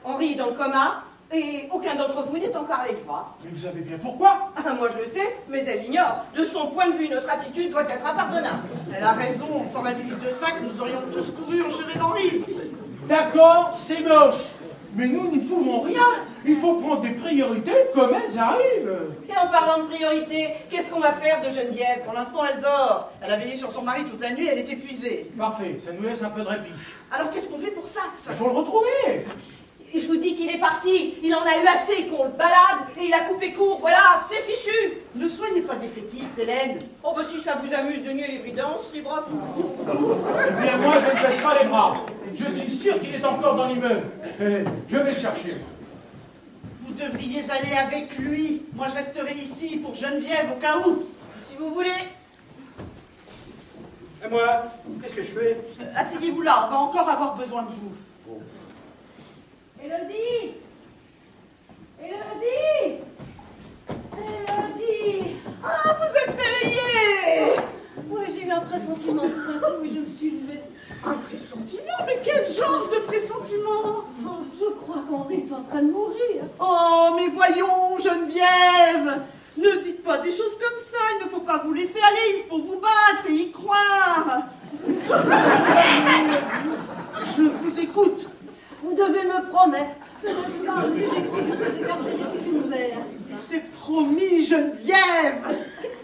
Henri est dans le coma et aucun d'entre vous n'est encore avec moi. Mais vous savez bien pourquoi? Ah, moi je le sais, mais elle l'ignore. De son point de vue, notre attitude doit être impardonnable. Elle a raison. Sans la visite de Saxe, nous aurions tous couru en chevet d'Henri. D'accord, c'est moche. Mais nous n'y pouvons rien. Il faut prendre des priorités comme elles arrivent. Et en parlant de priorité, qu'est-ce qu'on va faire de Geneviève? Pour l'instant, elle dort. Elle a veillé sur son mari toute la nuit, elle est épuisée. Parfait, ça nous laisse un peu de répit. Alors qu'est-ce qu'on fait pour Saxe? Il faut le retrouver. Et je vous dis qu'il est parti. Il en a eu assez qu'on le balade et il a coupé court. Voilà, c'est fichu. Ne soyez pas défaitiste, Hélène. Oh, bah si ça vous amuse de nier l'évidence, libre à vous. Eh bien, moi, je ne baisse pas les bras. Je suis sûr qu'il est encore dans l'immeuble. Et je vais le chercher. Vous devriez aller avec lui. Moi, je resterai ici pour Geneviève au cas où. Si vous voulez. Et moi, qu'est-ce que je fais? Asseyez-vous là, on va encore avoir besoin de vous. Élodie! Élodie! Élodie! Ah, vous êtes réveillée! Oui, j'ai eu un pressentiment tout d'un coup et je me suis levée. Un pressentiment? Mais quel genre de pressentiment? Oh, je crois qu'Henri est en train de mourir. Oh, mais voyons, Geneviève! Ne dites pas des choses comme ça, il ne faut pas vous laisser aller, il faut vous battre et y croire. Je vous écoute. Vous devez me promettre que depuis mardi, j'écris de garder l'esprit ouvert. C'est promis, Geneviève!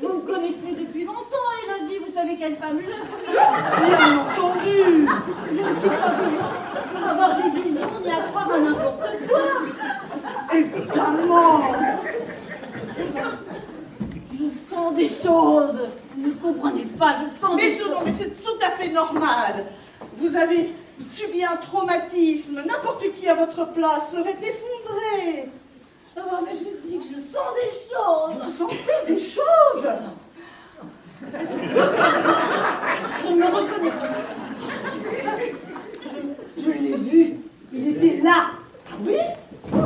Vous me connaissez depuis longtemps, Élodie, vous savez quelle femme je suis. Bien entendu! Je ne suis pas besoin pour avoir des visions ni à croire à n'importe quoi. Évidemment! Je sens des choses. Vous ne comprenez pas, je sens des choses. Mais c'est tout à fait normal. Vous avez subi un traumatisme. N'importe qui à votre place serait effondré. Oh, mais je vous dis que je sens des choses. Vous sentez des choses? Je ne me reconnais plus. Je l'ai vu. Il était là. Ah oui? Il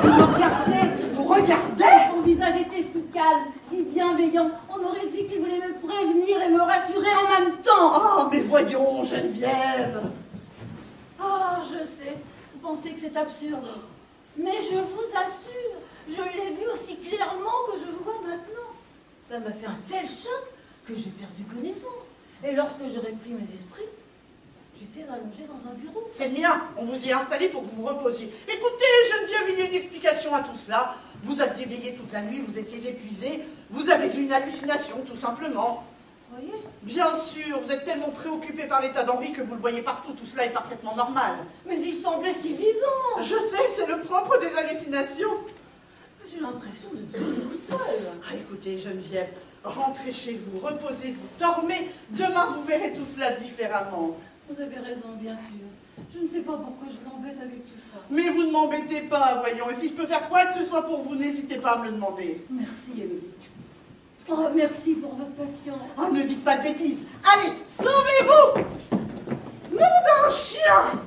me regardait. Vous regardez? Son visage était si calme, si bienveillant. On aurait dit qu'il voulait me prévenir et me rassurer en même temps. Oh, mais voyons, Geneviève. Ah, je sais. Vous pensez que c'est absurde. Mais je vous assure, je l'ai vu aussi clairement que je vous vois maintenant. Cela m'a fait un tel choc que j'ai perdu connaissance. Et lorsque j'ai repris mes esprits, j'étais allongée dans un bureau. C'est le mien. On vous y a installé pour que vous vous reposiez. Écoutez, Geneviève, il y a une explication à tout cela. Vous aviez veillé toute la nuit, vous étiez épuisée. Vous avez eu une hallucination, tout simplement. Vous voyez? Bien sûr, vous êtes tellement préoccupé par l'état d'Henri que vous le voyez partout. Tout cela est parfaitement normal. Mais il semblait si vivant. Je sais, c'est le propre des hallucinations. J'ai l'impression de devenir folle. Ah, écoutez, Geneviève, rentrez chez vous, reposez-vous, dormez. Demain, vous verrez tout cela différemment. Vous avez raison, bien sûr. Je ne sais pas pourquoi je vous embête avec tout ça. Mais vous ne m'embêtez pas, voyons. Et si je peux faire quoi que ce soit pour vous, n'hésitez pas à me le demander. Merci, Élodie. Oh, merci pour votre patience. Oh, ne dites pas de bêtises. Allez, sauvez-vous! Nom d'un chien!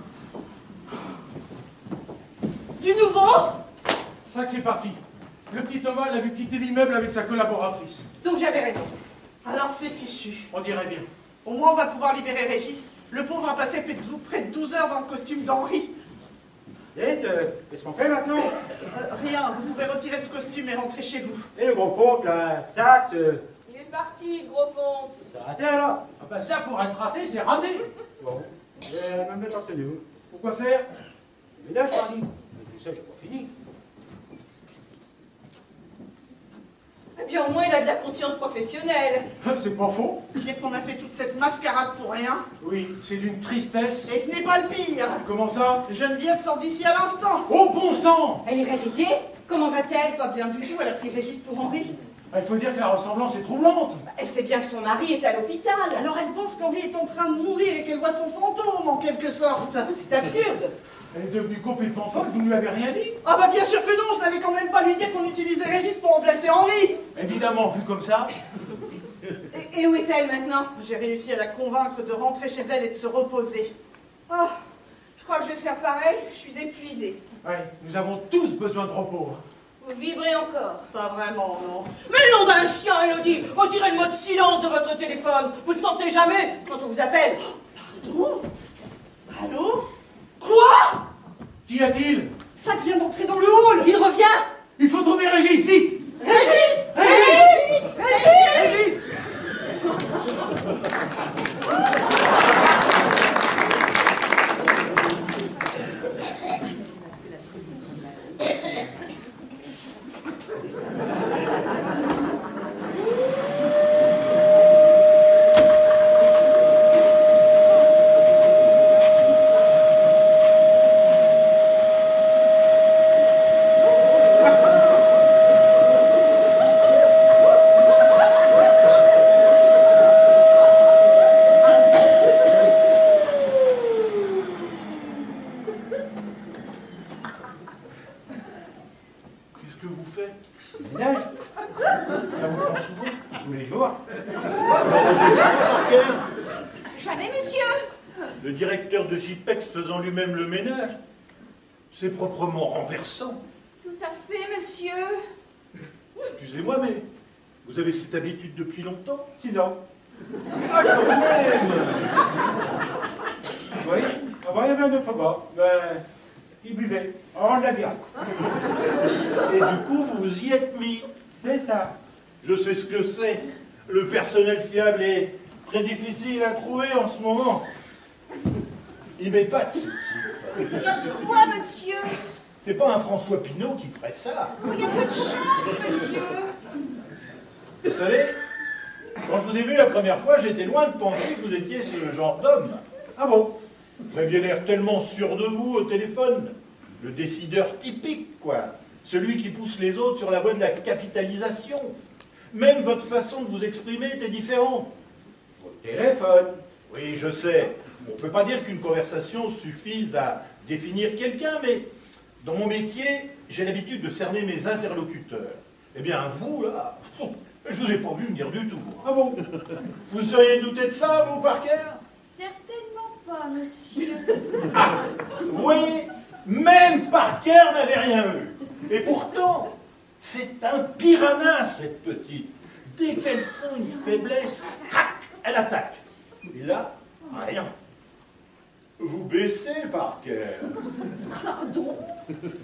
Du nouveau? Ça que c'est parti. Le petit Thomas l'a vu quitter l'immeuble avec sa collaboratrice. Donc j'avais raison. Alors c'est fichu. On dirait bien. Au moins on va pouvoir libérer Régis. Le pauvre a passé près de 12 heures dans le costume d'Henri. Dites, qu'est-ce qu'on fait maintenant? Rien, vous pouvez retirer ce costume et rentrer chez vous. Et le gros ponte, là, Saxe, Il est parti, gros ponte. ça a raté alors? Ah bah ça, pour être raté, c'est raté. Bon, je vais me mettre en tenue. Pourquoi faire? Mais là, je t'en dis. Mais tout ça, j'ai pas fini. Eh bien, au moins, il a de la conscience professionnelle. C'est pas faux. Dire qu'on a fait toute cette mascarade pour rien. Oui, c'est d'une tristesse. Et ce n'est pas le pire. Comment ça? Geneviève sort d'ici à l'instant. Oh bon sang! Elle est réveillée? Comment va-t-elle? Pas bien du tout, elle a pris Régis pour Henri. Il faut dire que la ressemblance est troublante. Elle sait bien que son mari est à l'hôpital. Alors elle pense qu'Henri est en train de mourir et qu'elle voit son fantôme en quelque sorte. C'est absurde. Elle est devenue complètement folle, vous ne lui avez rien dit? Ah bah bien sûr que non, je n'allais quand même pas lui dire qu'on utilisait Régis pour remplacer Henri. Évidemment, vu comme ça. Et où est-elle maintenant? J'ai réussi à la convaincre de rentrer chez elle et de se reposer. Oh, je crois que je vais faire pareil. Je suis épuisée. Oui, nous avons tous besoin de repos. Vous vibrez encore. Pas vraiment, non. Mais le nom d'un chien, Elodie! Retirez le mot de silence de votre téléphone. Vous ne sentez jamais quand on vous appelle. Pardon? Allô? Quoi? Qu'y a-t-il? Saxe vient d'entrer dans le hall! Il revient? Il faut trouver Régis, vite! Régis! Régis! Régis! Régis! Faisant lui-même le ménage. C'est proprement renversant. Tout à fait, monsieur. Excusez-moi, mais vous avez cette habitude depuis longtemps? 6 ans. Ah, quand même! Oui, avant il y avait un autre gars, mais il buvait, on l'a viré. Et du coup, vous vous y êtes mis. C'est ça. Je sais ce que c'est. Le personnel fiable est très difficile à trouver en ce moment. Il m'épate, ce type. Il y a de quoi, monsieur? C'est pas un François Pinault qui ferait ça. Oh, il y a peu de chance, monsieur. Vous savez, quand je vous ai vu la première fois, j'étais loin de penser que vous étiez ce genre d'homme. Ah bon? Vous aviez l'air tellement sûr de vous au téléphone. Le décideur typique, quoi. Celui qui pousse les autres sur la voie de la capitalisation. Même votre façon de vous exprimer était différente. Au téléphone. Oui, je sais. On ne peut pas dire qu'une conversation suffise à définir quelqu'un, mais dans mon métier, j'ai l'habitude de cerner mes interlocuteurs. Eh bien, vous, là, je vous ai pas vu venir du tout. Ah bon? Vous seriez douté de ça, vous, Parker? Certainement pas, monsieur. Ah, vous voyez, même Parker n'avait rien vu. Et pourtant, c'est un piranha, cette petite. Dès qu'elle sent une faiblesse, crac, elle attaque. Et là, rien. Vous baissez, Parker. Pardon?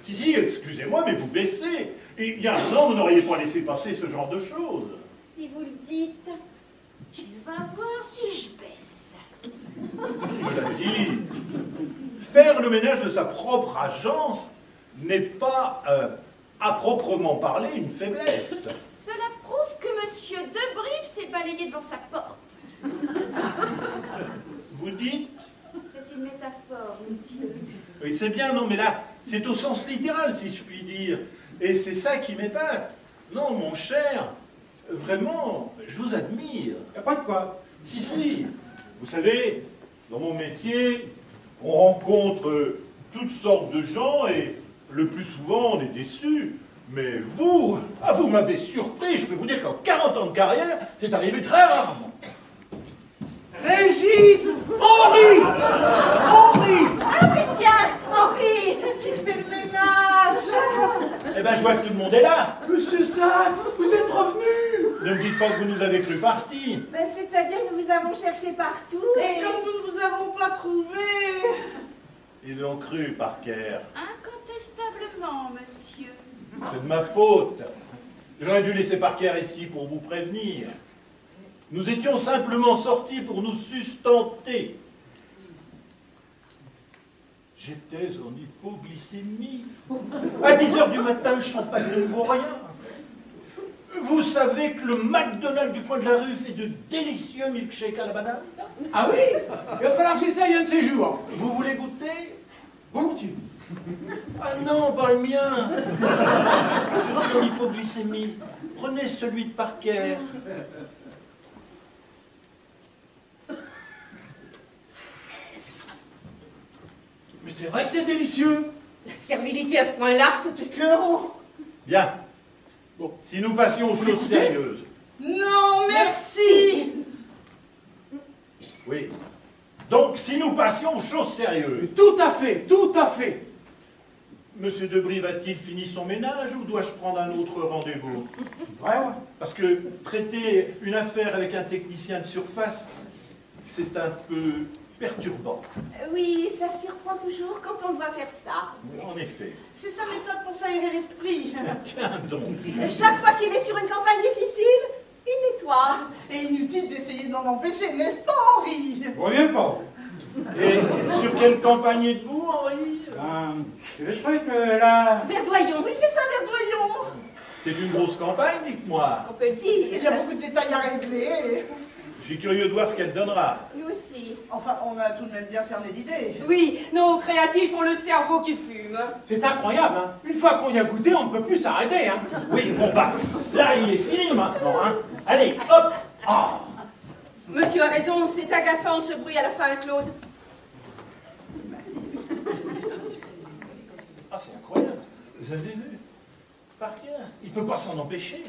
Si, excusez-moi, mais vous baissez. Il y a un an, vous n'auriez pas laissé passer ce genre de choses. Si vous le dites, tu vas voir si je baisse. Cela dit, faire le ménage de sa propre agence n'est pas, à proprement parler, une faiblesse. Cela prouve que monsieur Debrief s'est balayé devant sa porte. Vous dites? C'est une métaphore, monsieur. Oui, c'est bien, non, mais là, c'est au sens littéral, si je puis dire. Et c'est ça qui m'épate. Non, mon cher, vraiment, je vous admire. Y a pas de quoi. Si, si. Vous savez, dans mon métier, on rencontre toutes sortes de gens et le plus souvent, on est déçus. Mais vous, vous m'avez surpris. Je peux vous dire qu'en 40 ans de carrière, c'est arrivé très rarement. Régis! Henri! Henri! Ah oui, tiens, Henri, qui fait le ménage. Eh ben, je vois que tout le monde est là. Monsieur Saxe, vous êtes revenu! Ne me dites pas que vous nous avez cru partis. Ben, c'est-à-dire que nous vous avons cherché partout Et comme nous ne vous avons pas trouvé. Ils l'ont cru, Parker. Incontestablement, monsieur. C'est de ma faute. J'aurais dû laisser Parker ici pour vous prévenir. Nous étions simplement sortis pour nous sustenter. J'étais en hypoglycémie. À 10 h du matin, le champagne ne vaut rien. Vous savez que le McDonald's du coin de la rue fait de délicieux milkshakes à la banane? Ah oui? Il va falloir que j'essaye un de ces jours. Vous voulez goûter? Volontiers. Ah non, pas le mien. Je suis en hypoglycémie. Prenez celui de Parker. Mais c'est vrai que c'est délicieux. La servilité à ce point-là, c'est écœurant. Bien. Bon, si nous passions aux choses sérieuses. Non, merci. Oui. Donc, si nous passions aux choses sérieuses. Tout à fait, tout à fait. Monsieur Debrive a-t-il fini son ménage ou dois-je prendre un autre rendez-vous? Ouais, ouais. Parce que traiter une affaire avec un technicien de surface, c'est un peu perturbant. Oui, ça surprend toujours quand on le voit faire ça. En effet. C'est sa méthode pour s'aérer l'esprit. Tiens donc. Chaque fois qu'il est sur une campagne difficile, il nettoie. Et inutile d'essayer d'en empêcher, n'est-ce pas, Henri? Vaut mieux pas. Et sur quelle campagne êtes-vous, Henri? C'est le truc, là. Verdoyons, Oui, c'est ça, Verdoyons. C'est une grosse campagne, dites-moi. on peut le Il y dire. a beaucoup de détails à régler. Je suis curieux de voir ce qu'elle donnera. Nous aussi. Enfin, on a tout de même bien cerné l'idée. Oui, nos créatifs ont le cerveau qui fume. C'est incroyable, hein. Une fois qu'on y a goûté, on ne peut plus s'arrêter, hein. Oui, bon bah, là il est fini maintenant, hein. Allez, hop. Ah. Monsieur a raison, c'est agaçant ce bruit à la fin, Claude. Ah, c'est incroyable. Vous avez vu? Par cœur, il peut pas s'en empêcher.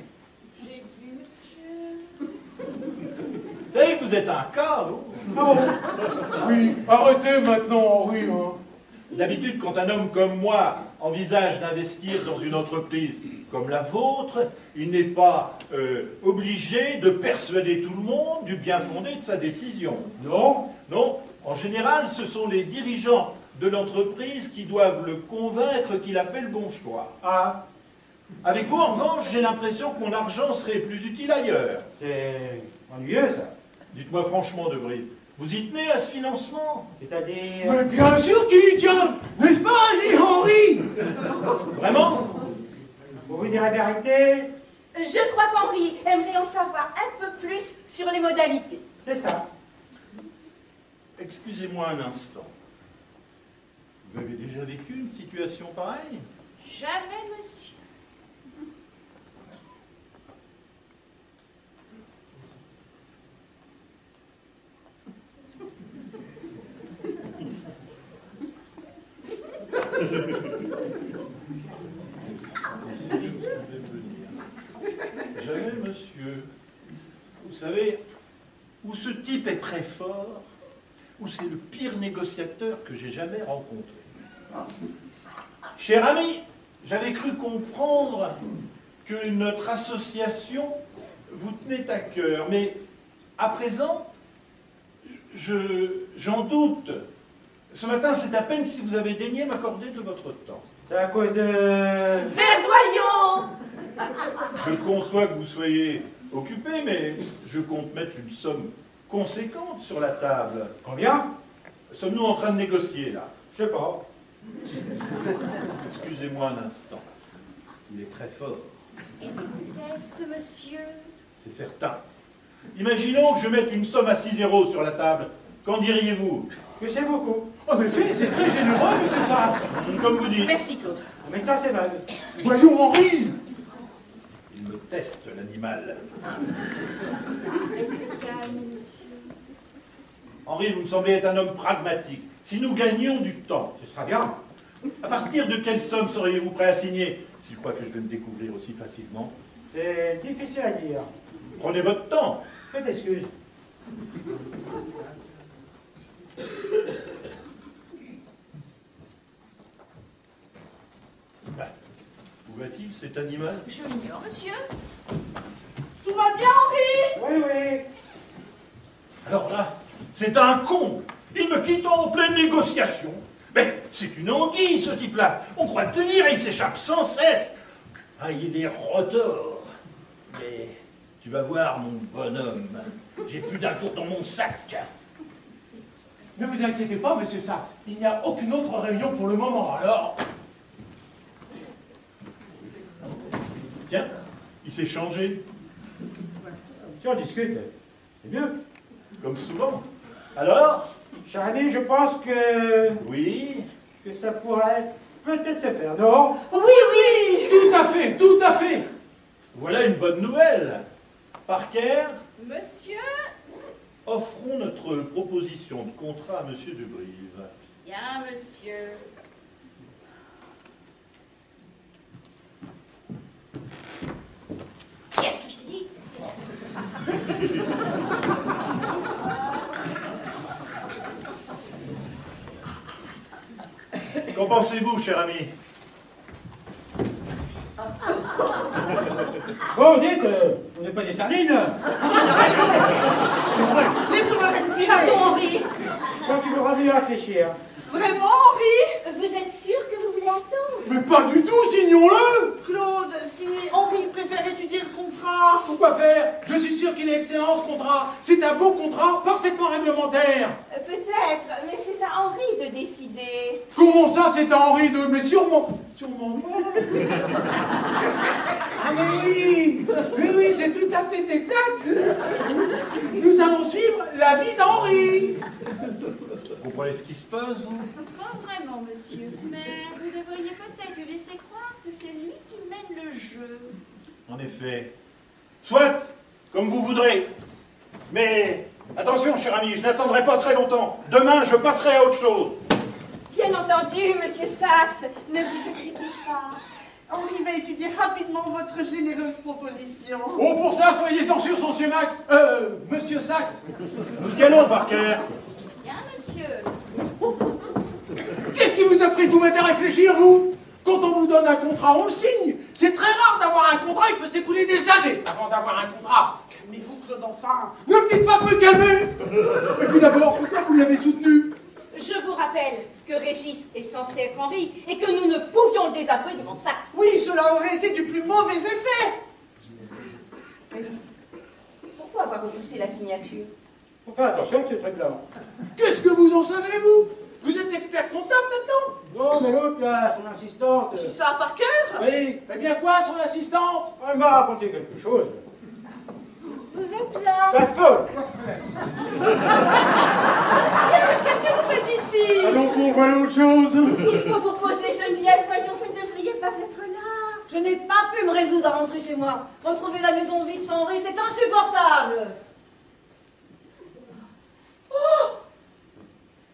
J'ai vu, monsieur. Vous savez que vous êtes un cas, vous. Oui, arrêtez maintenant, Henri, hein. D'habitude, quand un homme comme moi envisage d'investir dans une entreprise comme la vôtre, il n'est pas obligé de persuader tout le monde du bien fondé de sa décision. Non. Non, en général, ce sont les dirigeants de l'entreprise qui doivent le convaincre qu'il a fait le bon choix. Ah, Avec vous, en revanche, j'ai l'impression que mon argent serait plus utile ailleurs. c'est ennuyeux, ça. Dites-moi franchement, Debrive, vous y tenez à ce financement? C'est-à-dire... Mais bien sûr qu'il y tient. N'est-ce pas, J. Henri? Vraiment? Pour vous dire la vérité, Je crois qu'Henri aimerait en savoir un peu plus sur les modalités. c'est ça. Excusez-moi un instant. Vous avez déjà vécu une situation pareille? Jamais, monsieur. Jamais, monsieur. Vous savez, où ce type est très fort, où c'est le pire négociateur que j'ai jamais rencontré. Cher ami, j'avais cru comprendre que notre association vous tenait à cœur, mais à présent, j'en doute. Ce matin, c'est à peine si vous avez daigné m'accorder de votre temps. C'est à cause de... Verdoyons! Je conçois que vous soyez occupé, mais je compte mettre une somme conséquente sur la table. Combien? Sommes-nous en train de négocier, là? Je sais pas. Excusez-moi un instant. Il est très fort. Il vous teste, monsieur. C'est certain. Imaginons que je mette une somme à 6 € sur la table. Qu'en diriez-vous? Que c'est beaucoup. En effet, c'est très généreux, monsieur Sachs. Comme vous dites. Merci, Claude. En même temps, c'est vague. Voyons, Henri. Il me teste, l'animal. Restez calme, monsieur. Henri, vous me semblez être un homme pragmatique. Si nous gagnions du temps, Ce sera bien. à partir de quelle somme seriez-vous prêt à signer? S'il croit que je vais me découvrir aussi facilement. C'est difficile à dire. Prenez votre temps. Faites excuse. Où va-t-il, cet animal? Je l'ignore, monsieur. Tout va bien, Henri? Oui, oui. Alors là, c'est un con. Il me quitte en pleine négociation. Mais c'est une anguille, ce type-là. On croit le tenir et il s'échappe sans cesse. Ah, il est rotor. Mais tu vas voir, mon bonhomme, j'ai plus d'un tour dans mon sac. Ne vous inquiétez pas, monsieur Sachs. Il n'y a aucune autre réunion pour le moment, alors... Tiens, il s'est changé, Si on discute, c'est mieux. comme souvent. Alors? Cher ami, je pense Oui? que ça pourrait peut-être se faire, non? Oui, oui! Tout à fait, tout à fait. Voilà une bonne nouvelle. Parker, Monsieur? offrons notre proposition de contrat à monsieur Debrive. Bien, monsieur. Qu'est-ce que je t'ai dit? Qu'en pensez-vous, cher ami? Bon, dites, on n'est pas des sardines. C'est vrai. Laissons-le respirer. Pardon, Henri. Je crois qu'il aura mieux à réfléchir. Vraiment, Henri? Vous êtes sûr que vous voulez attendre? Mais pas du tout, signons-le! Claude, si Henri préfère étudier le contrat... Pourquoi faire? Je suis sûr qu'il est excellent ce contrat. C'est un beau contrat, parfaitement réglementaire. Peut-être, mais c'est à Henri de décider. Comment ça, c'est à Henri de... Mais sûrement... Sûrement pas. Ah mais oui, c'est tout à fait exact. Nous allons suivre la vie d'Henri. Vous comprenez ce qui se passe, vous? Pas vraiment, monsieur. Mais vous devriez peut-être lui laisser croire que c'est lui qui mène le jeu. En effet. Soit, comme vous voudrez. Mais attention, cher ami, je n'attendrai pas très longtemps. Demain, je passerai à autre chose. Bien entendu, monsieur Saxe, ne vous inquiétez pas. Henri va étudier rapidement votre généreuse proposition. Oh, pour ça, soyez-en sûr, monsieur Max. Monsieur Saxe. Nous y allons, Parker. Bien, monsieur. Qu'est-ce qui vous a pris de vous mettre à réfléchir, vous? Quand on vous donne un contrat, on le signe. C'est très rare d'avoir un contrat, il peut s'écouler des années avant d'avoir un contrat. Calmez-vous, Claude, enfin. Ne me dites pas de me calmer. Et puis d'abord, pourquoi vous l'avez soutenu? Je vous rappelle que Régis est censé être Henri et que nous ne pouvions le désavouer devant Saxe. Oui, cela aurait été du plus mauvais effet. Régis, pourquoi avoir repoussé la signature? Faut faire attention avec ce truc-là. Qu'est-ce que vous en savez, vous? Vous êtes expert comptable maintenant? Non, mais l'autre, là, son assistante. Qui ça, par cœur? Oui, Eh bien quoi, son assistante? elle m'a raconté quelque chose. Vous êtes là? La folle. Qu'est-ce que vous faites ici? Allons qu'on voit autre chose. Il faut vous poser, Geneviève, voyons, vous ne devriez pas être là. Je n'ai pas pu me résoudre à rentrer chez moi. Retrouver la maison vide sans Henri, c'est insupportable. Oh!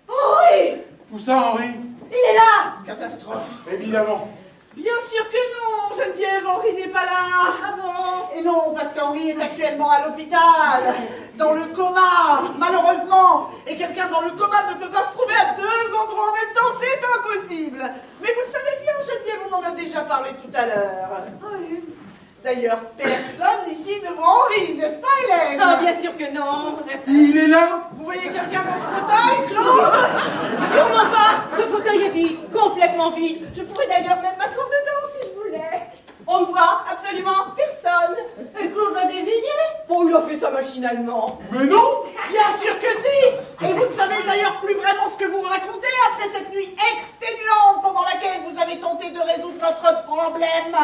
Henri! Où ça, Henri? Il est là! Catastrophe. Évidemment. Bien sûr que non, Geneviève, Henri n'est pas là. Ah bon? Et non, parce qu'Henri est actuellement à l'hôpital, dans le coma, malheureusement. Et quelqu'un dans le coma ne peut pas se trouver à deux endroits en même temps, c'est impossible. Mais vous le savez bien, Geneviève, on en a déjà parlé tout à l'heure. Oui. D'ailleurs, personne ici ne voit Henri, n'est-ce pas, Hélène? Ah, bien sûr que non. Il est là? Vous voyez quelqu'un dans ce fauteuil, Claude? Sûrement pas. Ce fauteuil est vide, complètement vide. Je pourrais d'ailleurs même m'asseoir dedans si je voulais. On ne voit absolument personne. Et Claude l'a désigné? Bon, il a fait ça machinalement. Mais non! Bien sûr que si. Et vous ne savez d'ailleurs plus vraiment ce que vous racontez après cette nuit exténuante pendant laquelle vous avez tenté de résoudre notre problème.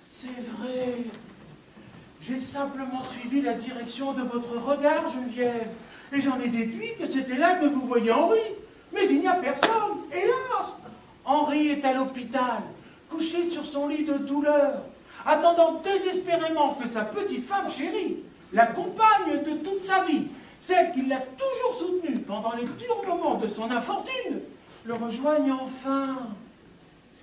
C'est vrai. J'ai simplement suivi la direction de votre regard, Geneviève. Et j'en ai déduit que c'était là que vous voyez Henri. Mais il n'y a personne, hélas. Henri est à l'hôpital, couché sur son lit de douleur, attendant désespérément que sa petite femme chérie, la compagne de toute sa vie, celle qui l'a toujours soutenu pendant les durs moments de son infortune, le rejoigne enfin.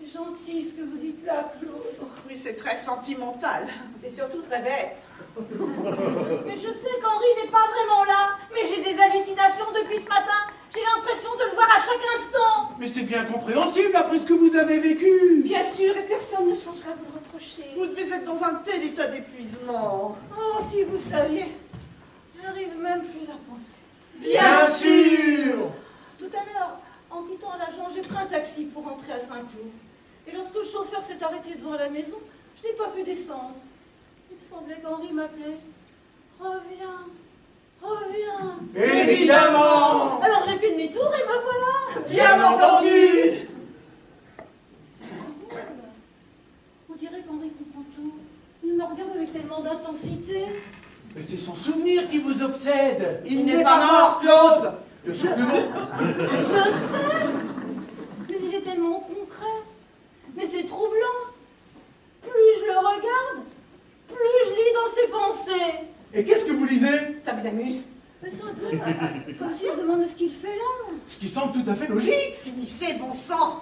C'est gentil ce que vous dites là, Claude. Oui, c'est très sentimental. C'est surtout très bête. Mais je sais qu'Henri n'est pas vraiment là. Mais j'ai des hallucinations depuis ce matin. J'ai l'impression de le voir à chaque instant. Mais c'est bien compréhensible après ce que vous avez vécu. Bien sûr, et personne ne changera à vous le reprocher. Vous devez être dans un tel état d'épuisement. Oh, si vous saviez. Je n'arrive même plus à penser. Bien sûr. Tout à l'heure, en quittant l'agent, j'ai pris un taxi pour rentrer à Saint-Cloud. Et lorsque le chauffeur s'est arrêté devant la maison, je n'ai pas pu descendre. Il me semblait qu'Henri m'appelait. Reviens, reviens. Évidemment. Alors j'ai fait demi-tour et me voilà. Bien entendu. C'est drôle. On dirait qu'Henri comprend tout. Il me regarde avec tellement d'intensité. Mais c'est son souvenir qui vous obsède. Il n'est pas mort, Claude. Bien sûr que non. Je sais. Mais il est tellement concret. Mais c'est troublant. Plus je le regarde, plus je lis dans ses pensées. Et qu'est-ce que vous lisez? Ça vous amuse? Mais c'est un peu comme si je demandais ce qu'il fait là. Ce qui semble tout à fait logique. Finissez, bon sang.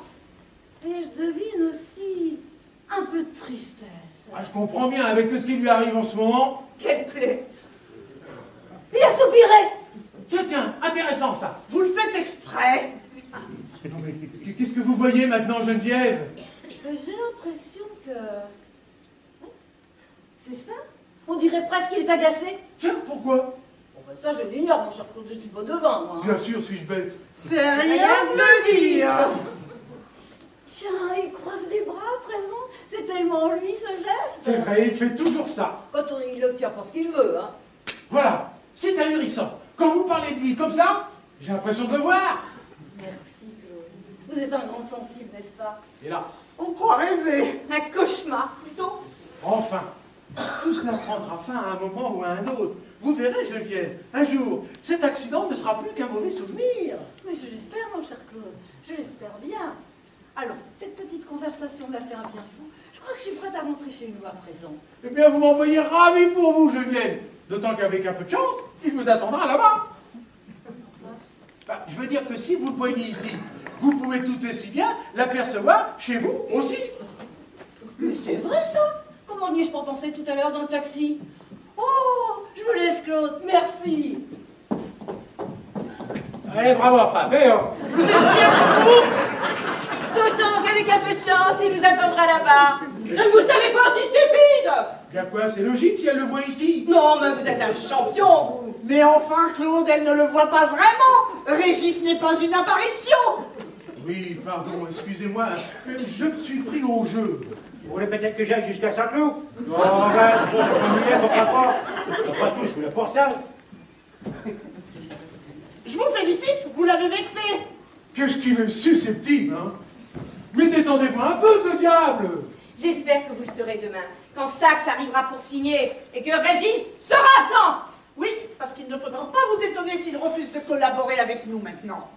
Et je devine aussi un peu de tristesse. Ah, je comprends bien avec ce qui lui arrive en ce moment. Quelle plaie. Il a soupiré. Tiens, tiens, intéressant ça. Vous le faites exprès. Non mais qu'est-ce que vous voyez maintenant, Geneviève? J'ai l'impression que C'est ça? On dirait presque qu'il est agacé. Tiens, pourquoi? Bon, ben ça, je l'ignore, mon cher Claude, je suis pas devant, moi. Bien sûr, suis-je bête. C'est rien de le dire. Tiens, il croise les bras à présent. C'est tellement lui, ce geste. C'est vrai, il fait toujours ça. Quand il obtient pour ce qu'il veut, hein. Voilà, c'est ahurissant. Quand vous parlez de lui comme ça, j'ai l'impression de le voir. Merci, Claude. Vous êtes un grand sensible, n'est-ce pas? Hélas. On croit rêver. Un cauchemar, plutôt. Enfin, tout cela prendra fin à un moment ou à un autre. Vous verrez, Geneviève, un jour, cet accident ne sera plus qu'un mauvais souvenir. Mais je l'espère, mon cher Claude. Je l'espère bien. Alors, cette petite conversation m'a fait un bien fou. Je crois que je suis prête à rentrer chez nous à présent. Eh bien, vous m'envoyez ravi pour vous, Geneviève. D'autant qu'avec un peu de chance, il vous attendra là-bas. Bah, je veux dire que si vous le voyez ici, vous pouvez tout aussi bien l'apercevoir chez vous aussi. Mais c'est vrai, ça. Comment n'y ai-je pas pensé tout à l'heure dans le taxi? Oh, je vous laisse, Claude. Merci. Allez, bravo, frappé, hein. Vous êtes bien fou. D'autant qu'avec un peu de chance, il nous attendra là-bas. Je ne vous savais pas aussi stupide. Bien quoi, c'est logique si elle le voit ici. Non, mais vous êtes un champion, vous. Mais enfin, Claude, elle ne le voit pas vraiment. Régis n'est pas une apparition. Oui, pardon, excusez-moi, je me suis pris au jeu. Vous voulez peut-être que j'aille jusqu'à Saint-Cloud? Non, ben, pourquoi pas? Après tout, je suis là pour ça. Je vous félicite, vous l'avez vexé. Qu'est-ce qu'il est susceptible, hein? Mais détendez-vous un peu, que diable! J'espère que vous le serez demain, quand Saxe arrivera pour signer et que Régis sera absent. Oui, parce qu'il ne faudra pas vous étonner s'il refuse de collaborer avec nous maintenant.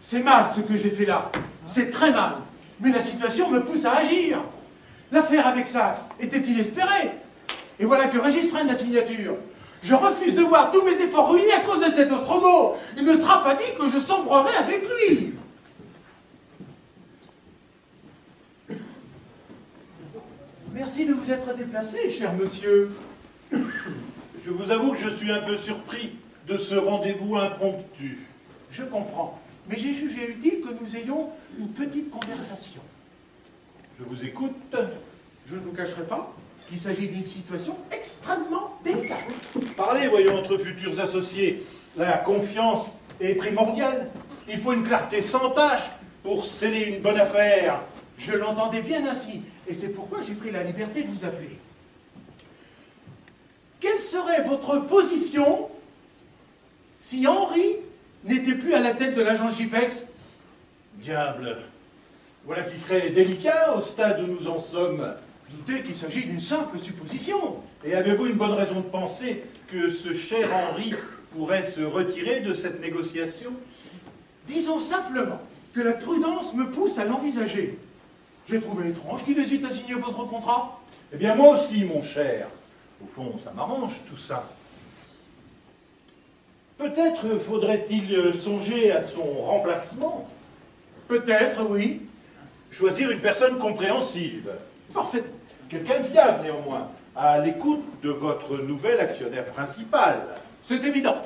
C'est mal ce que j'ai fait là. C'est très mal. Mais la situation me pousse à agir. L'affaire avec Saxe était inespérée. Et voilà que Régis prenne la signature. Je refuse de voir tous mes efforts ruinés à cause de cet Ostrogo. Il ne sera pas dit que je sombrerai avec lui. Merci de vous être déplacé, cher monsieur. Je vous avoue que je suis un peu surpris de ce rendez-vous impromptu. Je comprends. Mais j'ai jugé utile que nous ayons une petite conversation. Je vous écoute. Je ne vous cacherai pas qu'il s'agit d'une situation extrêmement délicate. Parlez, voyons, entre futurs associés. La confiance est primordiale. Il faut une clarté sans tâche pour sceller une bonne affaire. Je l'entendais bien ainsi, et c'est pourquoi j'ai pris la liberté de vous appeler. Quelle serait votre position si Henri n'était plus à la tête de l'agence JPEX? Diable, voilà qui serait délicat au stade où nous en sommes. Doutez qu'il s'agit d'une simple supposition. Et avez-vous une bonne raison de penser que ce cher Henri pourrait se retirer de cette négociation? Disons simplement que la prudence me pousse à l'envisager. J'ai trouvé étrange qu'il hésite à signer votre contrat. Eh bien, moi aussi, mon cher. Au fond, ça m'arrange, tout ça. Peut-être faudrait-il songer à son remplacement. Peut-être, oui. Choisir une personne compréhensive. Parfait. Quelqu'un de fiable, néanmoins, à l'écoute de votre nouvel actionnaire principal. C'est évident.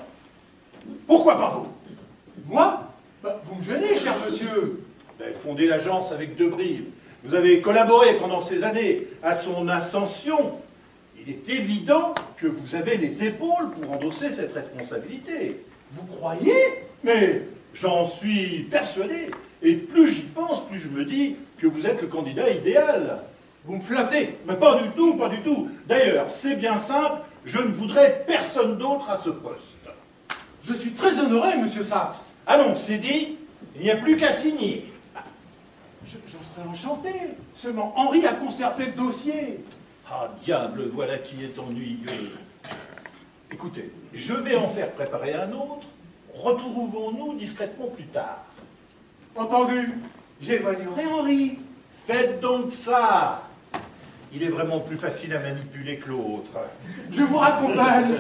Pourquoi pas vous? Moi? Bah, vous me gênez, cher monsieur. Vous avez fondé l'agence avec Debrive. Vous avez collaboré pendant ces années à son ascension. Il est évident que vous avez les épaules pour endosser cette responsabilité. Vous croyez? Mais j'en suis persuadé. Et plus j'y pense, plus je me dis que vous êtes le candidat idéal. Vous me flattez. Mais pas du tout, pas du tout. D'ailleurs, c'est bien simple, je ne voudrais personne d'autre à ce poste. Je suis très honoré, monsieur Saxe. Allons, c'est dit, il n'y a plus qu'à signer. J'en serais enchanté. Seulement, Henri a conservé le dossier. Ah, diable, voilà qui est ennuyeux. Écoutez, je vais en faire préparer un autre. Retrouvons-nous discrètement plus tard. Entendu. J'éloignerai Henri. Faites donc ça. Il est vraiment plus facile à manipuler que l'autre. Je vous raccompagne.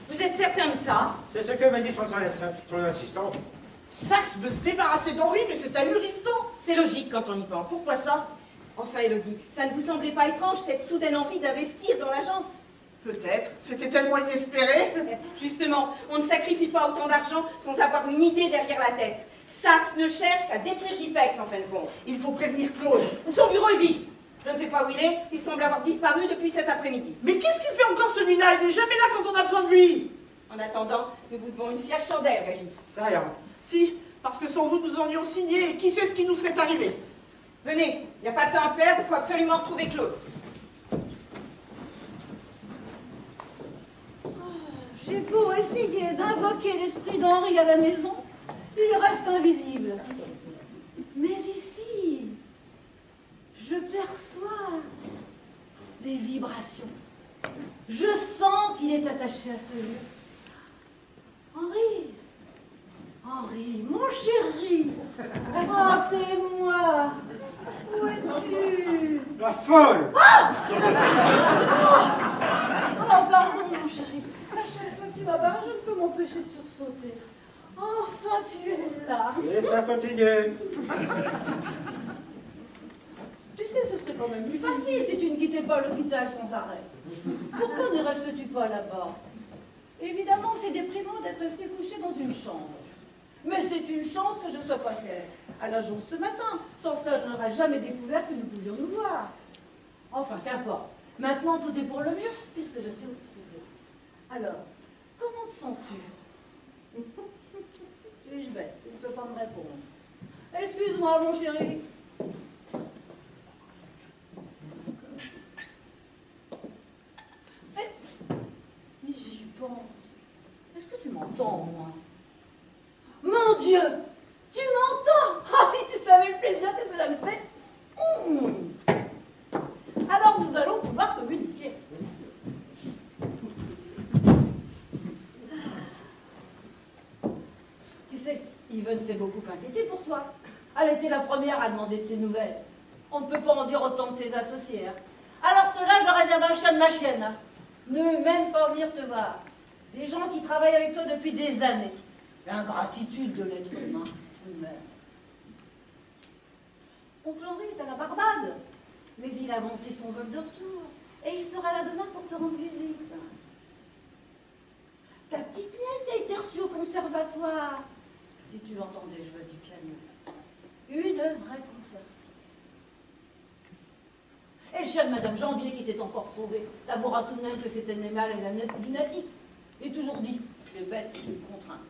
Vous êtes certain de ça? C'est ce que m'a dit son assistant. Saxe veut se débarrasser d'Henri, mais c'est ahurissant. C'est logique quand on y pense. Pourquoi ça? Enfin, Élodie, ça ne vous semblait pas étrange, cette soudaine envie d'investir dans l'agence? Peut-être. C'était tellement inespéré. Justement, on ne sacrifie pas autant d'argent sans avoir une idée derrière la tête. Sachs ne cherche qu'à détruire JPEX en fin de compte. Il faut prévenir Claude. Son bureau est vide. Je ne sais pas où il est, il semble avoir disparu depuis cet après-midi. Mais qu'est-ce qu'il fait encore celui-là? Il n'est jamais là quand on a besoin de lui. En attendant, nous vous devons une fière chandelle, Régis. Ça ira. Si, parce que sans vous, nous aurions signé et qui sait ce qui nous serait arrivé. Venez, il n'y a pas de temps à perdre, il faut absolument retrouver Claude. J'ai beau essayer d'invoquer l'esprit d'Henri à la maison, il reste invisible. Mais ici, je perçois des vibrations. Je sens qu'il est attaché à ce lieu. Henri, Henri, mon chéri. Oh, c'est moi. Où es-tu? La folle! Oh, pardon, mon chéri. À chaque fois que tu m'appelles, je ne peux m'empêcher de sursauter. Enfin, tu es là. Et ça continue. Tu sais, ce serait quand même plus facile si tu ne quittais pas l'hôpital sans arrêt. Pourquoi ne restes-tu pas là-bas? Évidemment, c'est déprimant d'être resté couché dans une chambre. Mais c'est une chance que je sois passée à l'agence ce matin. Sans cela, je n'aurais jamais découvert que nous pouvions nous voir. Enfin, qu'importe. Maintenant, tout est pour le mieux, puisque je sais où te trouver. Alors, comment te sens-tu? Tu es bête, tu ne peux pas me répondre. Excuse-moi, mon chéri. Mais j'y pense. Est-ce que tu m'entends, moi? Mon Dieu! Tu m'entends? Ah, si tu savais le plaisir que cela me fait! Alors nous allons pouvoir communiquer. Tu sais, Yvonne s'est beaucoup inquiétée pour toi. Elle était la première à demander tes nouvelles. On ne peut pas en dire autant de tes associés. Hein. Alors cela, je leur réserve un chat de ma chienne. Hein. Ne même pas venir te voir. Des gens qui travaillent avec toi depuis des années. L'ingratitude de l'être humain. Oncle Henri est à la Barbade. Mais il a avancé son vol de retour. Et il sera là demain pour te rendre visite. Ta petite nièce a été reçue au conservatoire. Si tu entendais jouer du piano. Une vraie concertiste. Et le chien de Madame Jambier qui s'est encore sauvée. T'avoueras tout de même que c'était Némal et la nette lunatique. Et toujours dit, les bêtes, c'est une contrainte.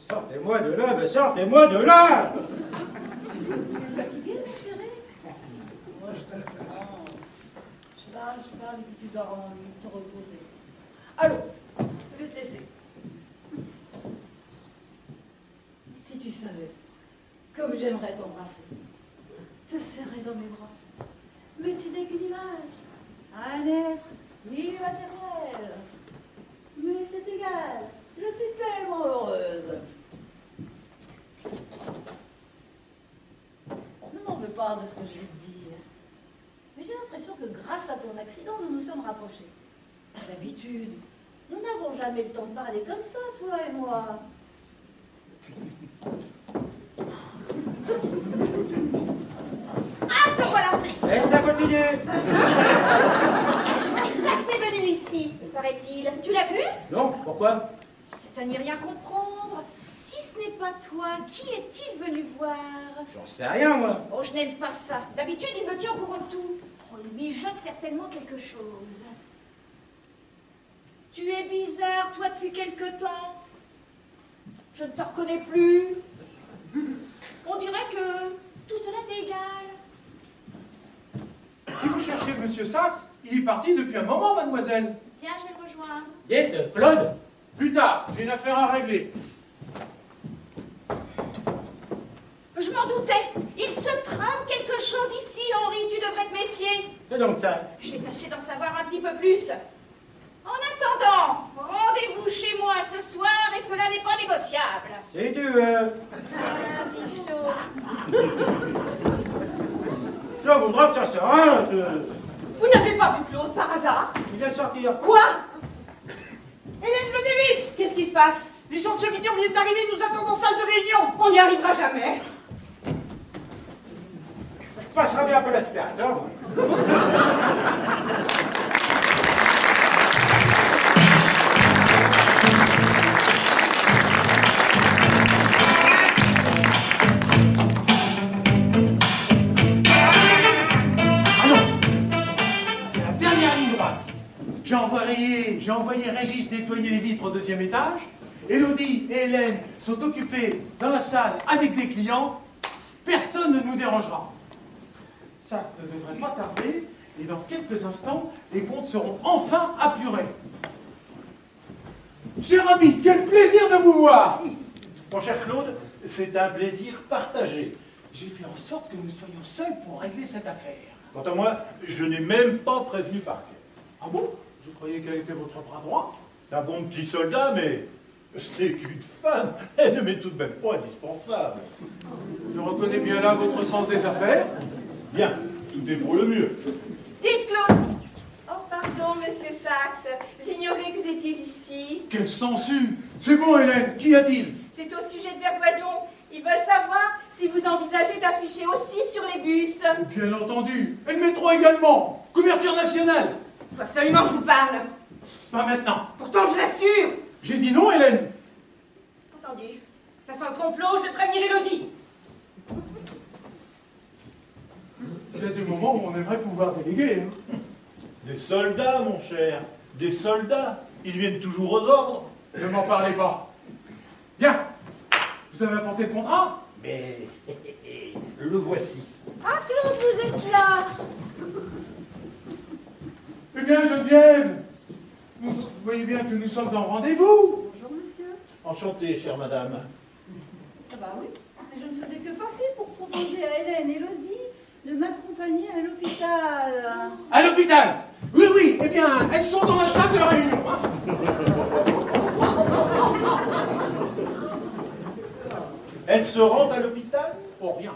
Sortez-moi de là, mais sortez-moi de là! Tu es fatigué, mon chéri? Moi, je comprends. Je parle, et puis tu dois te reposer. Allô, je vais te laisser. Si tu savais, comme j'aimerais t'embrasser, te serrer dans mes bras. Mais tu n'es qu'une image, un être immatériel. Mais c'est égal, je suis tellement heureuse. Ne m'en veux pas de ce que je vais te dire. Mais j'ai l'impression que grâce à ton accident, nous nous sommes rapprochés. D'habitude, nous n'avons jamais le temps de parler comme ça, toi et moi. Ah, te voilà! Et ça continue! Sax est venu ici, paraît-il. Tu l'as vu? Non, pourquoi? C'est à n'y rien comprendre. Si ce n'est pas toi, qui est-il venu voir? J'en sais rien, moi. Oh, je n'aime pas ça. D'habitude, il me tient au courant de tout. Oh, il mijote certainement quelque chose. Tu es bizarre, toi, depuis quelque temps. Je ne te reconnais plus. On dirait que tout cela t'est égal. Si vous cherchez Monsieur Sax, il est parti depuis un moment, mademoiselle. Tiens, je vais le rejoindre. Dites, Claude. Plus tard, j'ai une affaire à régler. Je m'en doutais. Il se trame quelque chose ici, Henri. Tu devrais te méfier. C'est donc ça. Je vais tâcher d'en savoir un petit peu plus. En attendant, rendez-vous chez moi ce soir et cela n'est pas négociable. Si tu veux. Ah, bichot. Je voudrais que ça s'arrête. Vous n'avez pas vu Claude par hasard? Il vient de sortir. Quoi? Hélène, venez vite! Qu'est-ce qui se passe? Les gens de Chevignon viennent d'arriver, nous attendent en salle de réunion. On n'y arrivera jamais. Passera bien un peu l'aspirateur. J'ai envoyé Régis nettoyer les vitres au 2e étage. Élodie et Hélène sont occupées dans la salle avec des clients. Personne ne nous dérangera. Ça ne devrait pas tarder et dans quelques instants, les comptes seront enfin apurés. Cher ami, quel plaisir de vous voir! Mon cher Claude, c'est un plaisir partagé. J'ai fait en sorte que nous soyons seuls pour régler cette affaire. Quant à moi, je n'ai même pas prévenu Parquet. Ah bon? Je croyais qu'elle était votre bras droit. C'est un bon petit soldat, mais c'est qu'une femme. Elle ne m'est tout de même pas indispensable. Je reconnais bien là votre sens des affaires. Bien, tout est pour le mieux. Dites, Claude. Oh, pardon, monsieur Saxe. J'ignorais que vous étiez ici. Quelle sangsue! C'est bon, Hélène, qu'y a-t-il? C'est au sujet de Verdoyon. Ils veulent savoir si vous envisagez d'afficher aussi sur les bus. Bien entendu. Et le métro également. Couverture nationale. Il faut absolument que je vous parle. Pas maintenant. Pourtant, je vous assure. J'ai dit non, Hélène. Entendu. Ça sent le complot, je vais prévenir Élodie. Il y a des moments où on aimerait pouvoir déléguer. Hein. Des soldats, mon cher. Des soldats. Ils viennent toujours aux ordres. Ne m'en parlez pas. Bien. Vous avez apporté le contrat? Mais le voici. Ah, Claude, vous êtes là. Eh bien, Geneviève, vous voyez bien que nous sommes en rendez-vous. Bonjour, monsieur. Enchanté, chère madame. Ah bah oui. Je ne faisais que passer pour proposer à Hélène et Élodie de m'accompagner à l'hôpital. À l'hôpital? Oui, oui. Eh bien, elles sont dans la salle de réunion. Hein. Elles se rendent à l'hôpital? Oh, rien.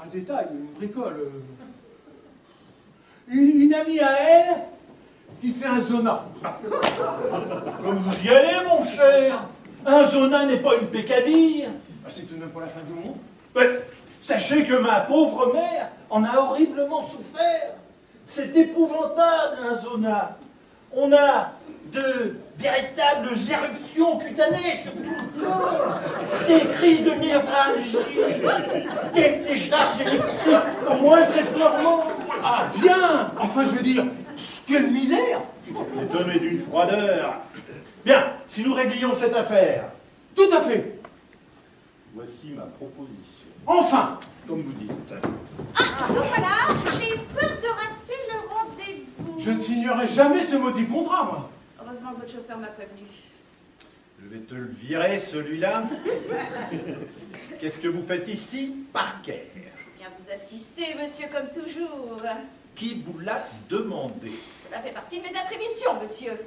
Un détail, une bricole. Une amie à elle qui fait un zona. Comme vous y allez, mon cher. Un zona n'est pas une peccadille. C'est tout de même pour la fin du monde. Mais sachez que ma pauvre mère en a horriblement souffert. C'est épouvantable, un zona. On a de véritables éruptions cutanées sur tout le corps, des crises de névralgie, des décharges électriques au moindre effleurement. Ah, bien. Enfin, je veux dire, quelle misère. Cet homme est d'une froideur. Bien, si nous réglions cette affaire. Tout à fait. Voici ma proposition. Enfin. Comme vous dites. Ah, voilà, j'ai peur de rater le rendez-vous. Je ne signerai jamais ce maudit contrat, moi. Heureusement que votre chauffeur m'a prévenu. Je vais te le virer, celui-là. Qu'est-ce que vous faites ici? Parquet. Je viens vous assister, monsieur, comme toujours. Qui vous l'a demandé? Cela fait partie de mes attributions, monsieur.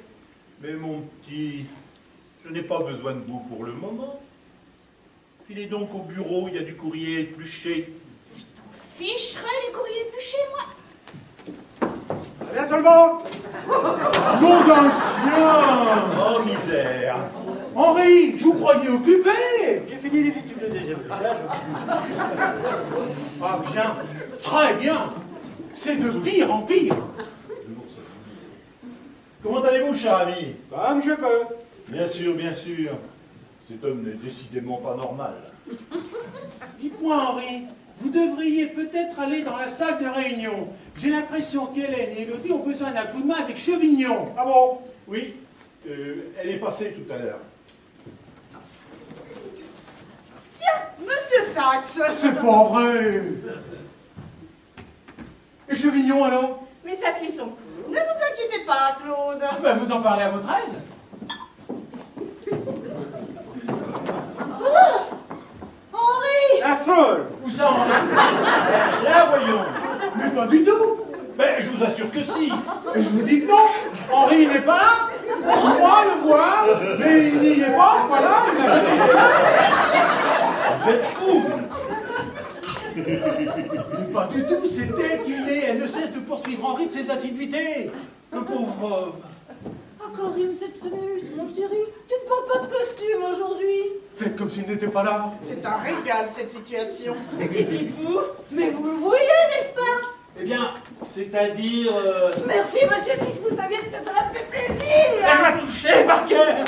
Mais mon petit, je n'ai pas besoin de vous pour le moment. Filez donc au bureau, il y a du courrier épluché. Je t'en ficherai les courriers épluchés, moi. Très bien, tout le monde. Nom d'un chien. Oh, misère. Henri, je vous croyais occupé. J'ai fini les études de deuxième plage. Ah, bien. Très bien. C'est de pire en pire. Comment allez-vous, cher ami? Comme je peux. Bien sûr, bien sûr. Cet homme n'est décidément pas normal. Dites-moi, Henri, vous devriez peut-être aller dans la salle de réunion. J'ai l'impression qu'Hélène et Élodie ont besoin d'un coup de main avec Chevignon. Ah bon? Oui, elle est passée tout à l'heure. Tiens, monsieur Saxe. C'est pas vrai. Et Chevignon, alors? Mais ça suit son cours. Ne vous inquiétez pas, Claude. Ah ben, vous en parlez à votre aise. Henri! La folle. Où ça, Henri? Là, voyons. Mais pas du tout. Ben, je vous assure que si. Et je vous dis que non. Henri n'est pas là. Moi le voir, mais il n'y est pas. Voilà, il n'a jamais été là. Vous êtes fou. Mais pas du tout, c'est elle qui l'est. Elle ne cesse de poursuivre Henri de ses assiduités. Le pauvre homme. Encore une cette semaine, mon chéri. Tu ne portes pas de costume aujourd'hui. Faites comme s'il n'était pas là. C'est un régal, cette situation. Et qui dites-vous? Mais vous le voyez, n'est-ce pas? Eh bien, c'est-à-dire... Merci, monsieur, si vous saviez ce que ça me fait plaisir. Elle m'a touché, Parker.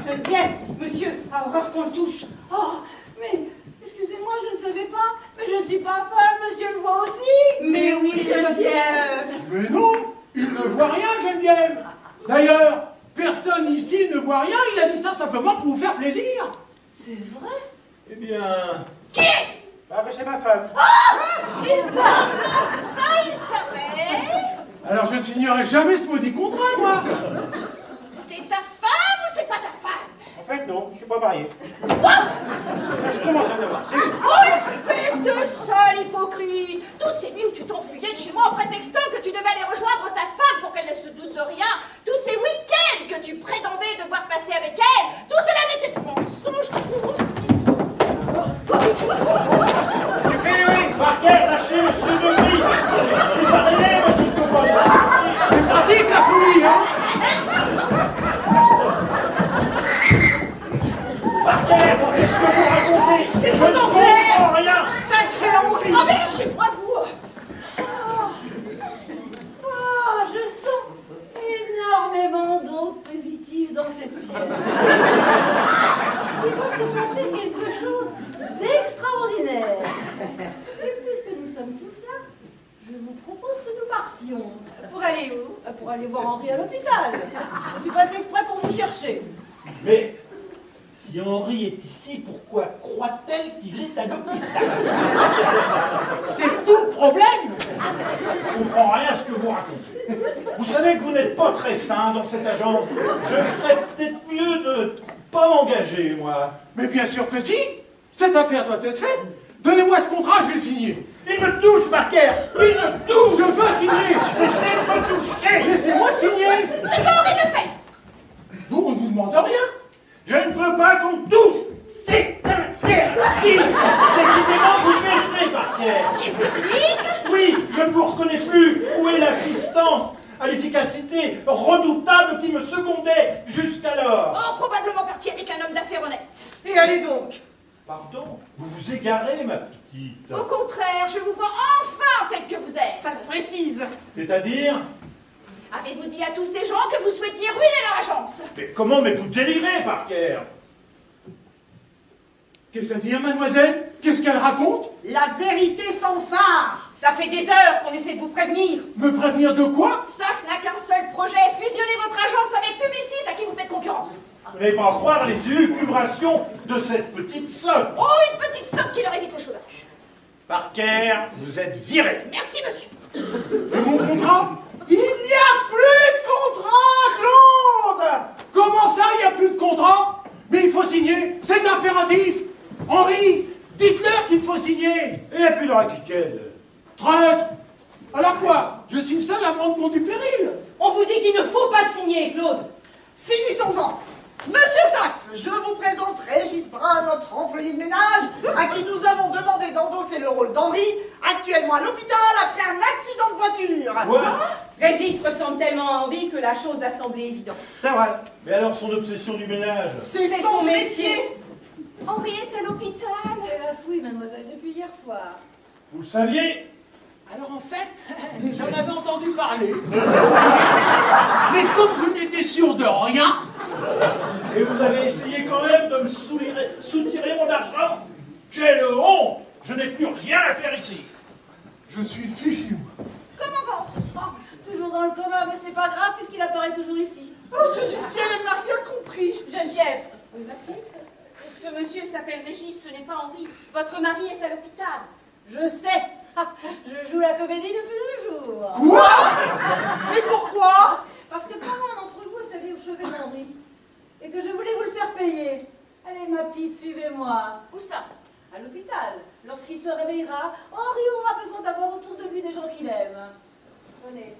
Geneviève, monsieur, a horreur qu'on le touche. Oh, mais excusez-moi, je ne savais pas. Mais je ne suis pas folle, monsieur le voit aussi. Mais oui, Geneviève. Mais non, il ne voit rien, Geneviève. D'ailleurs, personne ici ne voit rien. Il a dit ça simplement pour vous faire plaisir. C'est vrai? Eh bien... Qui est-ce? Ah, mais c'est ma femme. Il parle. Ça, il paraît. Alors je ne signerai jamais ce maudit contrat, moi. C'est ta femme ou c'est pas ta femme? En fait, non, je suis pas marié. Je commence à l'avoir. Oh, espèce de sale hypocrite! Toutes ces nuits où tu t'enfuyais de chez moi en prétextant que tu devais aller rejoindre ta femme pour qu'elle ne se doute de rien, tous ces week-ends que tu prétendais devoir passer avec elle, tout cela n'était que mensonge. Parker, lâchez ce de lui. C'est pas réel, moi je ne comprends pas. C'est pratique, la folie, hein. Parker, qu'est-ce que vous racontez? C'est Je tout ne en comprends rien. Sacré Henri. Ah, mais chez moi, vous! Oh, je sens énormément d'ondes positives dans cette pièce. Il va se passer quelque chose d'extraordinaire. Et puisque nous sommes tous là, je vous propose que nous partions. Pour aller où? Pour aller voir Henri à l'hôpital. Je suis passée exprès pour vous chercher. Mais si Henri est ici, pourquoi croit-elle qu'il est à l'hôpital? C'est tout le problème. Je ne comprends rien à ce que vous racontez. Vous savez que vous n'êtes pas très sain dans cette agence. Je ferais peut-être mieux de pas m'engager, moi. Mais bien sûr que si. Cette affaire doit être faite. Donnez-moi ce contrat, je vais le signer. Il me touche, Parker. Il me touche. Je veux signer. Cessez de me toucher. Laissez-moi signer. C'est qu'Henri le fait! Vous, on ne vous demande rien. Je ne veux pas qu'on me touche. C'est interdit. Décidément, vous baissez, Parker. Qu'est-ce que vous dites? Oui, je ne vous reconnais plus. Où est l'assistance à l'efficacité redoutable qui me secondait jusqu'alors? Oh, probablement parti avec un homme d'affaires honnête. Et allez donc. Pardon, vous vous égarez, ma petite. Au contraire, je vous vois enfin tel que vous êtes. Ça se précise. C'est-à-dire? Avez-vous dit à tous ces gens que vous souhaitiez ruiner leur agence? Mais comment m'êtes-vous délivré, Parker? Qu'est-ce à dire, mademoiselle? Qu'est-ce qu'elle raconte? La vérité sans phare. Ça fait des heures qu'on essaie de vous prévenir. Me prévenir de quoi? Saxe n'a qu'un seul projet, fusionner votre agence avec Publicis à qui vous faites concurrence. Vous n'allez pas en croire les élucubrations de cette petite sotte. Oh, une petite sotte qui leur évite le chômage. Parker, vous êtes viré. Merci, monsieur. Et mon contrat? Il n'y a plus de contrat, Claude! Comment ça, il n'y a plus de contrat? Mais il faut signer, c'est impératif. Henri, dites-leur qu'il faut signer. Il n'y a plus de raquette. Traître! Alors quoi? Je suis le seul à me rendre compte du péril. On vous dit qu'il ne faut pas signer, Claude. Finissons-en. Monsieur Saxe, je vous présente Régis Brun, notre employé de ménage, à qui nous avons demandé d'endosser le rôle d'Henri, actuellement à l'hôpital après un accident de voiture. Quoi? Régis ressemble tellement à Henri que la chose a semblé évidente. C'est vrai. Mais alors son obsession du ménage? C'est son métier. Henri est à l'hôpital. Hélas, oui, mademoiselle, depuis hier soir. Vous le saviez? Alors en fait, j'en avais entendu parler. Mais comme je n'étais sûr de rien, Et vous avez essayé quand même de me soutirer mon argent? Quelle honte! Je n'ai plus rien à faire ici. je suis fichu. Comment va? Oh, toujours dans le coma, mais ce n'est pas grave puisqu'il apparaît toujours ici. Oh Dieu du ciel, elle n'a rien compris. Geneviève, Oui, ma petite? ce monsieur s'appelle Régis, ce n'est pas Henri. Votre mari est à l'hôpital. Je sais. Ah, je joue la comédie depuis 2 jours. Quoi? Mais pourquoi? Parce que quand un d'entre vous est allé au chevet d'Henri et que je voulais vous le faire payer. Allez, ma petite, suivez-moi. Où ça? À l'hôpital. Lorsqu'il se réveillera, Henri aura besoin d'avoir autour de lui des gens qu'il aime. Venez.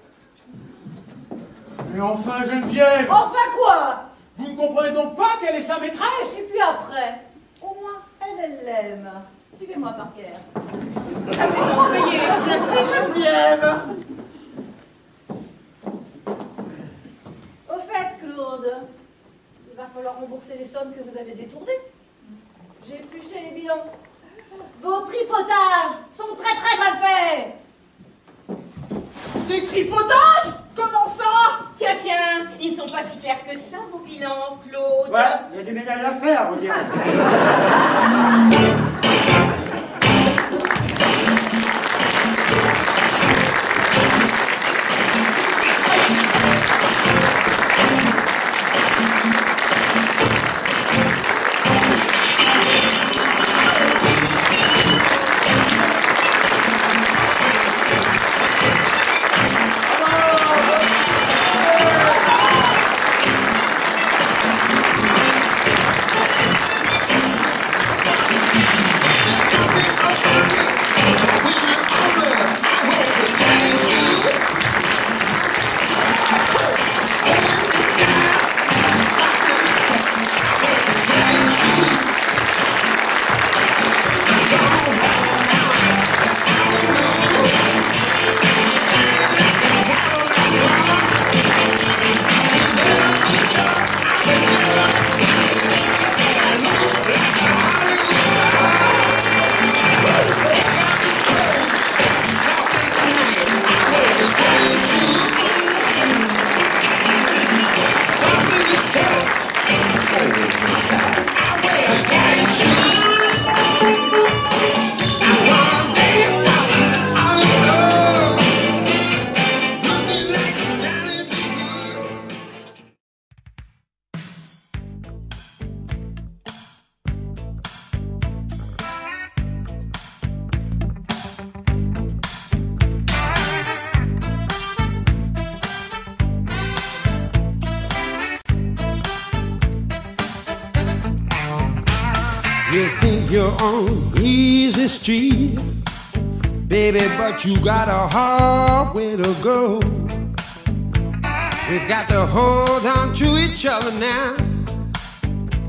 Mais enfin, Geneviève, Enfin quoi? vous ne comprenez donc pas qu'elle est sa maîtresse? Et puis après, au moins, elle l'aime. Suivez-moi, Parker. Ça c'est trop payé. Merci Geneviève. rembourser les sommes que vous avez détournées. J'ai épluché les bilans. Vos tripotages sont très très mal faits. Des tripotages? Comment ça? Tiens, tiens, ils ne sont pas si clairs que ça, vos bilans, Claude. Ouais, il y a du ménage à faire, on dirait. You think you're on easy street, baby, but you got a hard way to go. We've got to hold on to each other now,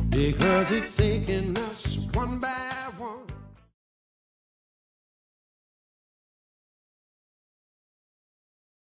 because it's taking us one by